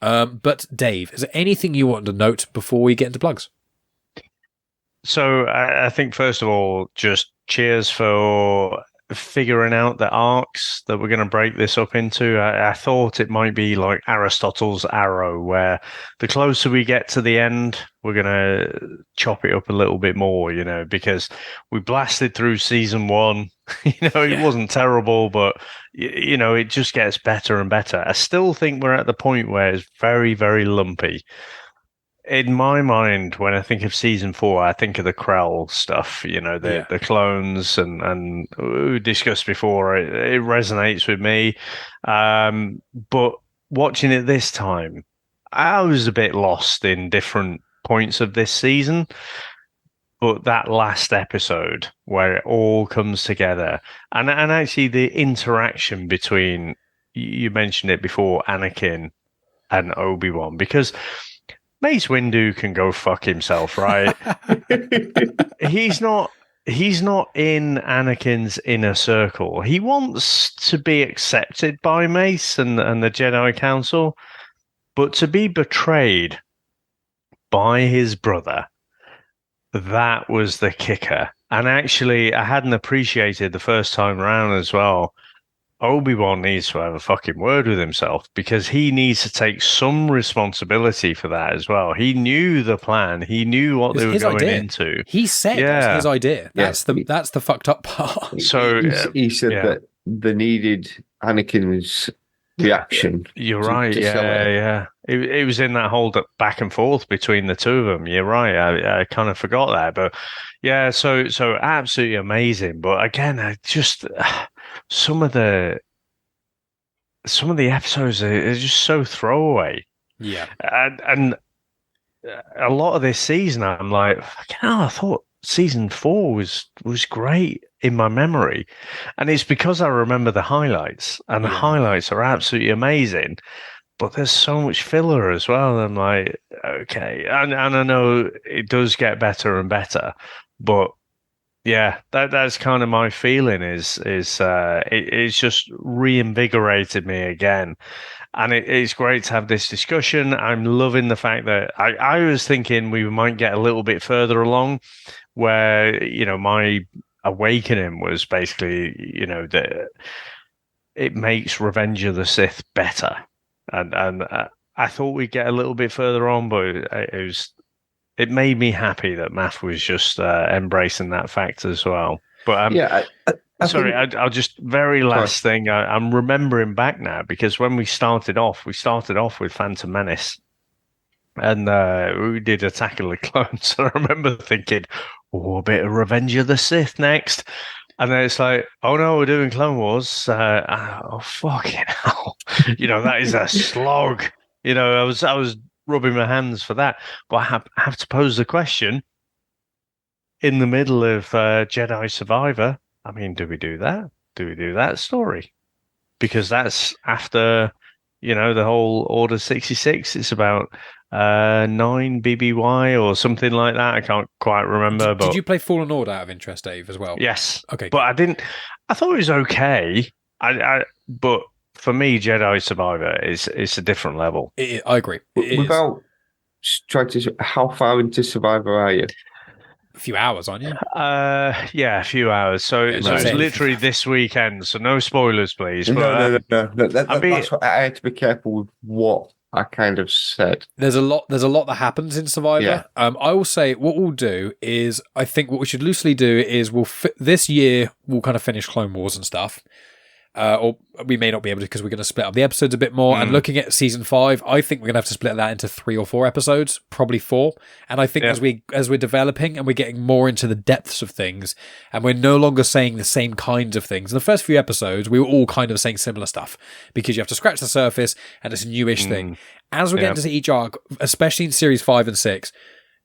But Dave, is there anything you want to note before we get into plugs? So I think, first of all, just cheers for figuring out the arcs that we're going to break this up into. I thought it might be like Aristotle's arrow, where the closer we get to the end, we're going to chop it up a little bit more, because we blasted through season 1. It wasn't terrible, but, it just gets better and better. I still think we're at the point where it's very, very lumpy. In my mind, when I think of season 4, I think of the Krell stuff, the clones and we discussed before. It resonates with me. But watching it this time, I was a bit lost in different points of this season. But that last episode where it all comes together, and actually the interaction between, you mentioned it before, Anakin and Obi-Wan, because Mace Windu can go fuck himself, right? He's not in Anakin's inner circle. He wants to be accepted by Mace and the Jedi Council, but to be betrayed by his brother, that was the kicker. And actually, I hadn't appreciated the first time around as well. Obi-Wan needs to have a fucking word with himself, because he needs to take some responsibility for that as well. He knew the plan. He knew what they were going into. He said that's his idea. That's the fucked up part. So he said that they needed Anakin's reaction. You're right. Yeah. It was in that whole back and forth between the two of them. You're right. I kind of forgot that, but yeah. So absolutely amazing. But again, I just some of the episodes are just so throwaway. Yeah, and a lot of this season, I'm like, I thought season 4 was great in my memory, and it's because I remember the highlights, and the highlights are absolutely amazing. But there's so much filler as well. I'm like, okay, and I know it does get better and better, but yeah, that's kind of my feeling. It's just reinvigorated me again, and it's great to have this discussion. I'm loving the fact that I was thinking we might get a little bit further along, where my awakening was basically that it makes Revenge of the Sith better. And I thought we'd get a little bit further on, but it made me happy that Maff was just embracing that fact as well. But I sorry, think, I'll just very last thing. I'm remembering back now because when we started off with Phantom Menace, and we did Attack of the Clones. And I remember thinking, "Oh, a bit of Revenge of the Sith next." And then it's like, "Oh no, we're doing Clone Wars." Oh fucking hell! That is a slog. I was rubbing my hands for that, but I have to pose the question in the middle of Jedi Survivor. I mean, do we do that? Do we do that story? Because that's after, the whole Order 66. It's about 9 BBY or something like that. I can't quite remember. Did you play Fallen Order out of interest, Dave, as well? Yes. Okay. But I didn't. I thought it was okay. But for me, Jedi Survivor is a different level. I agree. Without trying to, how far into Survivor are you? A few hours, aren't you? Yeah, a few hours. So it's literally this weekend. So no spoilers, please. No. That's what I had to be careful with what I kind of said. There's a lot that happens in Survivor. Yeah. I will say what we'll do is, I think what we should loosely do is this year we'll kind of finish Clone Wars and stuff. Or we may not be able to because we're going to split up the episodes a bit more. And looking at season 5, I think we're going to have to split that into 3 or 4 episodes, probably 4. And I think as we're developing and we're getting more into the depths of things, and we're no longer saying the same kinds of things. In the first few episodes, we were all kind of saying similar stuff because you have to scratch the surface and it's a newish thing. As we get into each arc, especially in series 5 and 6,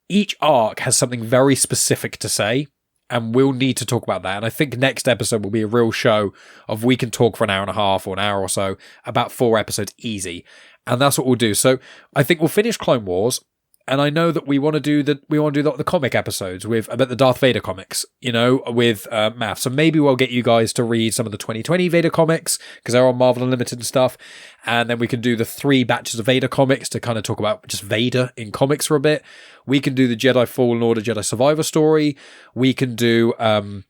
each arc has something very specific to say. And we'll need to talk about that. And I think next episode will be a real show of we can talk for an hour and a half or an hour or so about 4 episodes easy. And that's what we'll do. So I think we'll finish Clone Wars. And I know that we want to do the comic episodes about the Darth Vader comics, with Maff. So maybe we'll get you guys to read some of the 2020 Vader comics because they're on Marvel Unlimited and stuff. And then we can do the 3 batches of Vader comics to kind of talk about just Vader in comics for a bit. We can do the Jedi Fallen Order, Jedi Survivor story. We can do what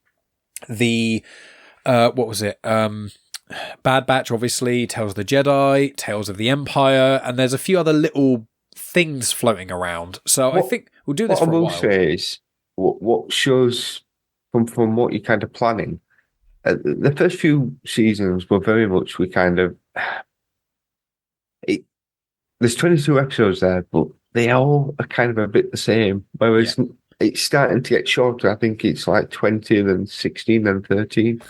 was it? Bad Batch, obviously, Tales of the Jedi, Tales of the Empire, and there's a few other little things floating around. So I think we'll do this for a while. What I will say is, what shows from what you're kind of planning, the first few seasons were very much there's 22 episodes there, but they all are kind of a bit the same. Whereas it's starting to get shorter. I think it's like 20, then 16, then 13.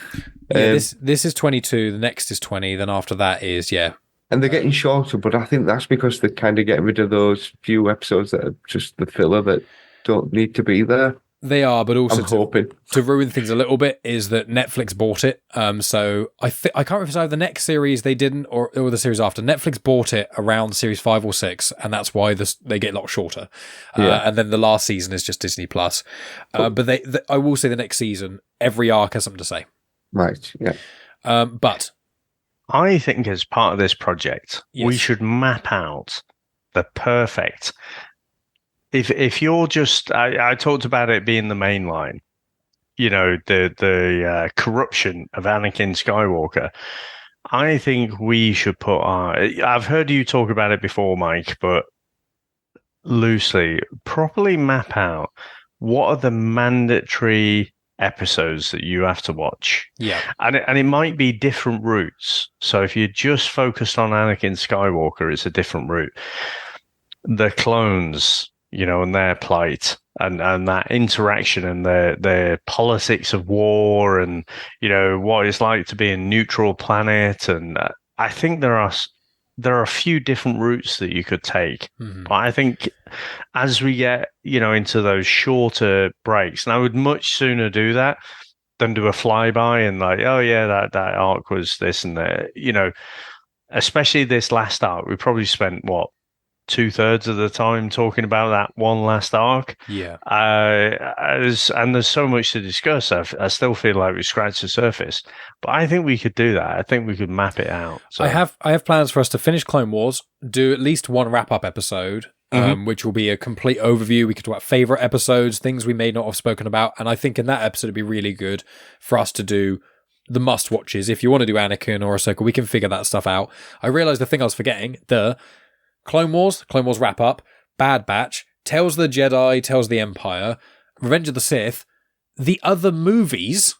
This is 22, the next is 20, then after that is, And they're getting shorter, but I think that's because they're kind of getting rid of those few episodes that are just the filler that don't need to be there. They are, but also to ruin things a little bit is that Netflix bought it. So I can't remember if it's either the next series they didn't or the series after. Netflix bought it around series 5 or 6, and that's why they get a lot shorter. And then the last season is just Disney Plus. But I will say the next season, every arc has something to say. Right. Yeah. But I think as part of this project, we should map out the perfect. If you're just, I talked about it being the main line, the corruption of Anakin Skywalker. I think we should put I've heard you talk about it before, Mike, but loosely, properly map out what are the mandatory episodes that you have to watch. Yeah. And it might be different routes. So if you're just focused on Anakin Skywalker, it's a different route. The clones, and their plight and that interaction and their politics of war and, what it's like to be a neutral planet. And I think there are a few different routes that you could take. Mm-hmm. But I think as we get, into those shorter breaks, and I would much sooner do that than do a flyby and like, oh yeah, that arc was this and that, especially this last arc. We probably spent 2/3 of the time talking about that one last arc. Yeah. And there's so much to discuss. I still feel like we scratched the surface, but I think we could do that. I think we could map it out. So I have plans for us to finish Clone Wars, do at least one wrap-up episode, which will be a complete overview. We could talk about favourite episodes, things we may not have spoken about, and I think in that episode it'd be really good for us to do the must-watches. If you want to do Anakin or Ahsoka, we can figure that stuff out. I realised the thing I was forgetting, Clone Wars wrap-up, Bad Batch, Tales of the Jedi, Tales of the Empire, Revenge of the Sith, the other movies.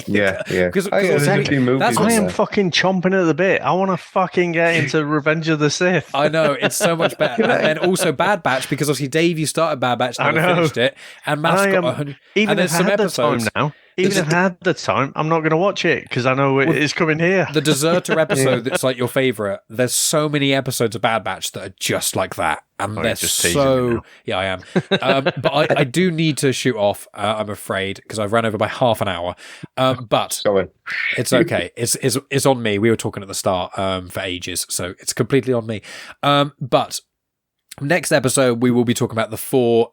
Yeah. Because There's a few movies. I am fucking chomping at the bit. I want to fucking get into Revenge of the Sith. I know, it's so much better. And then also Bad Batch, because obviously, Dave, you started Bad Batch, never finished it. And Matt's got 100. Even and if I had the time now, even if I had the time, I'm not going to watch it because I know it's coming here. The Deserter episode that's like your favourite, there's so many episodes of Bad Batch that are just like that. And they're so... Yeah, I am. But I do need to shoot off, I'm afraid, because I've run over by half an hour. But Sorry. It's okay. It's on me. We were talking at the start for ages, so it's completely on me. But... next episode, we will be talking about the four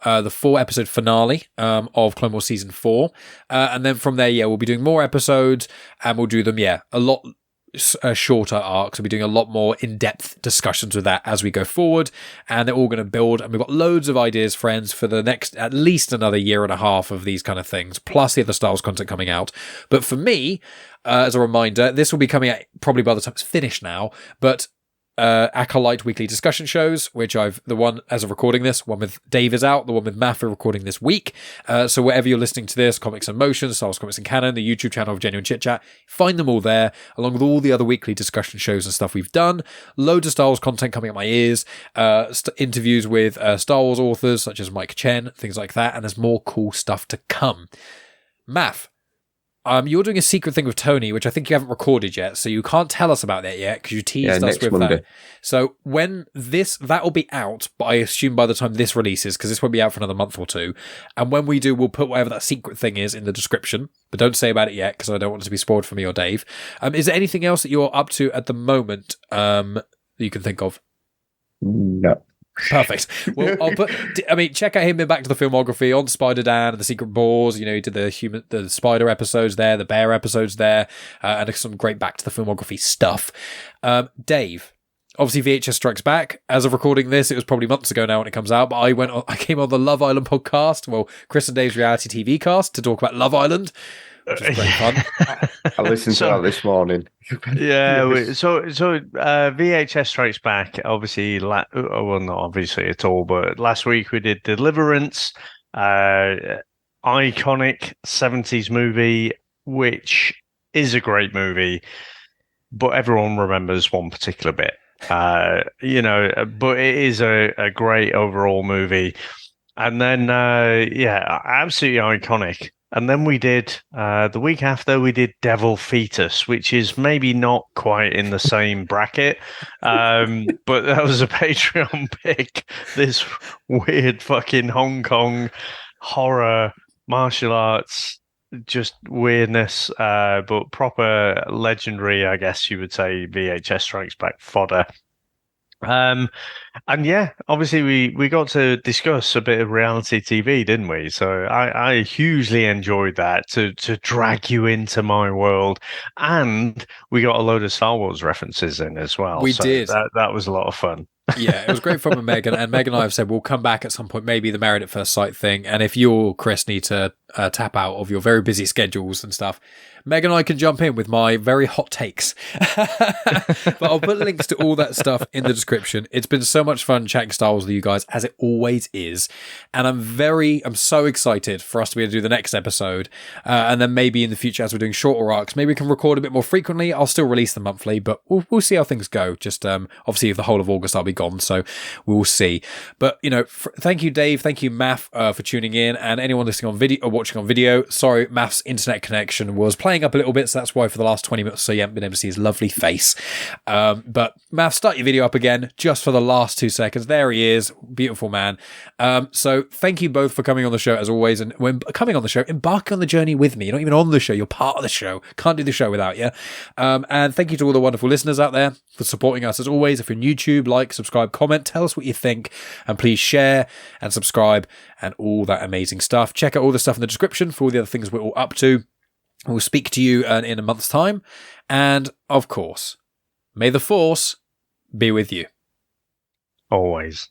episode finale of Clone Wars Season 4. And then from there, we'll be doing more episodes and we'll do them, a lot shorter arcs. We'll be doing a lot more in-depth discussions with that as we go forward. And they're all going to build. And we've got loads of ideas, friends, for the next at least another year and a half of these kind of things, plus the other Star Wars content coming out. But for me, as a reminder, this will be coming out probably by the time it's finished now, but Acolyte weekly discussion shows, which the one as of recording this, one with Dave is out, the one with Maff are recording this week. So wherever you're listening to this, Comics in Motion, Star Wars Comics in Canon, the YouTube channel of Genuine Chit-Chat, find them all there, along with all the other weekly discussion shows and stuff we've done. Loads of Star Wars content coming up my ears, interviews with Star Wars authors such as Mike Chen, things like that, and there's more cool stuff to come. Maff, you're doing a secret thing with Tony, which I think you haven't recorded yet, so you can't tell us about that yet because you teased us with Monday. that. So when that will be out, but I assume by the time this releases, because this won't be out for another month or two, and when we do, we'll put whatever that secret thing is in the description, but don't say about it yet because I don't want it to be spoiled for me or Dave. Is there anything else that you're up to at the moment that you can think of? No. Perfect. Well, check out him in Back to the Filmography on Spider-Dan and the Secret Boars. He did the Spider episodes there, the Bear episodes there, and some great Back to the Filmography stuff. Dave, obviously VHS Strikes Back. As of recording this, it was probably months ago now when it comes out, but I came on the Love Island podcast, Chris and Dave's reality TV cast, to talk about Love Island, which is great fun. I listened to that this morning. So VHS Strikes Back, obviously, not obviously at all, but last week we did Deliverance, iconic 70s movie, which is a great movie, but everyone remembers one particular bit. But it is a great overall movie. And then, absolutely iconic. And then we did, the week after, we did Devil Fetus, which is maybe not quite in the same bracket, but that was a Patreon pick. This weird fucking Hong Kong horror, martial arts, just weirdness, but proper legendary, I guess you would say, VHS Strikes Back fodder. Obviously we got to discuss a bit of reality TV, didn't we? So I hugely enjoyed that to drag you into my world, and we got a load of Star Wars references in as well. We did. That was a lot of fun. Yeah, it was great fun with Megan, and Megan and I have said we'll come back at some point, maybe the Married at First Sight thing, and if you or Chris need to tap out of your very busy schedules and stuff, Megan and I can jump in with my very hot takes. But I'll put links to all that stuff in the description. It's been so much fun chatting Star Wars with you guys, as it always is. And I'm so excited for us to be able to do the next episode. And then maybe in the future, as we're doing shorter arcs, maybe we can record a bit more frequently. I'll still release them monthly, but we'll see how things go. Just obviously, the whole of August I'll be gone, so we'll see. But, thank you, Dave. Thank you, Maff, for tuning in. And anyone listening on video or watching on video, sorry, Maff's internet connection was playing up a little bit, so that's why for the last 20 minutes so you haven't been able to see his lovely face. But Maff, start your video up again just for the last 2 seconds. There he is, beautiful man. So thank you both for coming on the show as always, and when coming on the show, embarking on the journey with me. You're not even on the show, you're part of the show. Can't do the show without you. And thank you to all the wonderful listeners out there for supporting us as always. If you're on YouTube, like, subscribe, comment, tell us what you think, and please share and subscribe and all that amazing stuff. Check out all the stuff in the description for all the other things we're all up to. We'll speak to you in a month's time. And, of course, may the Force be with you. Always.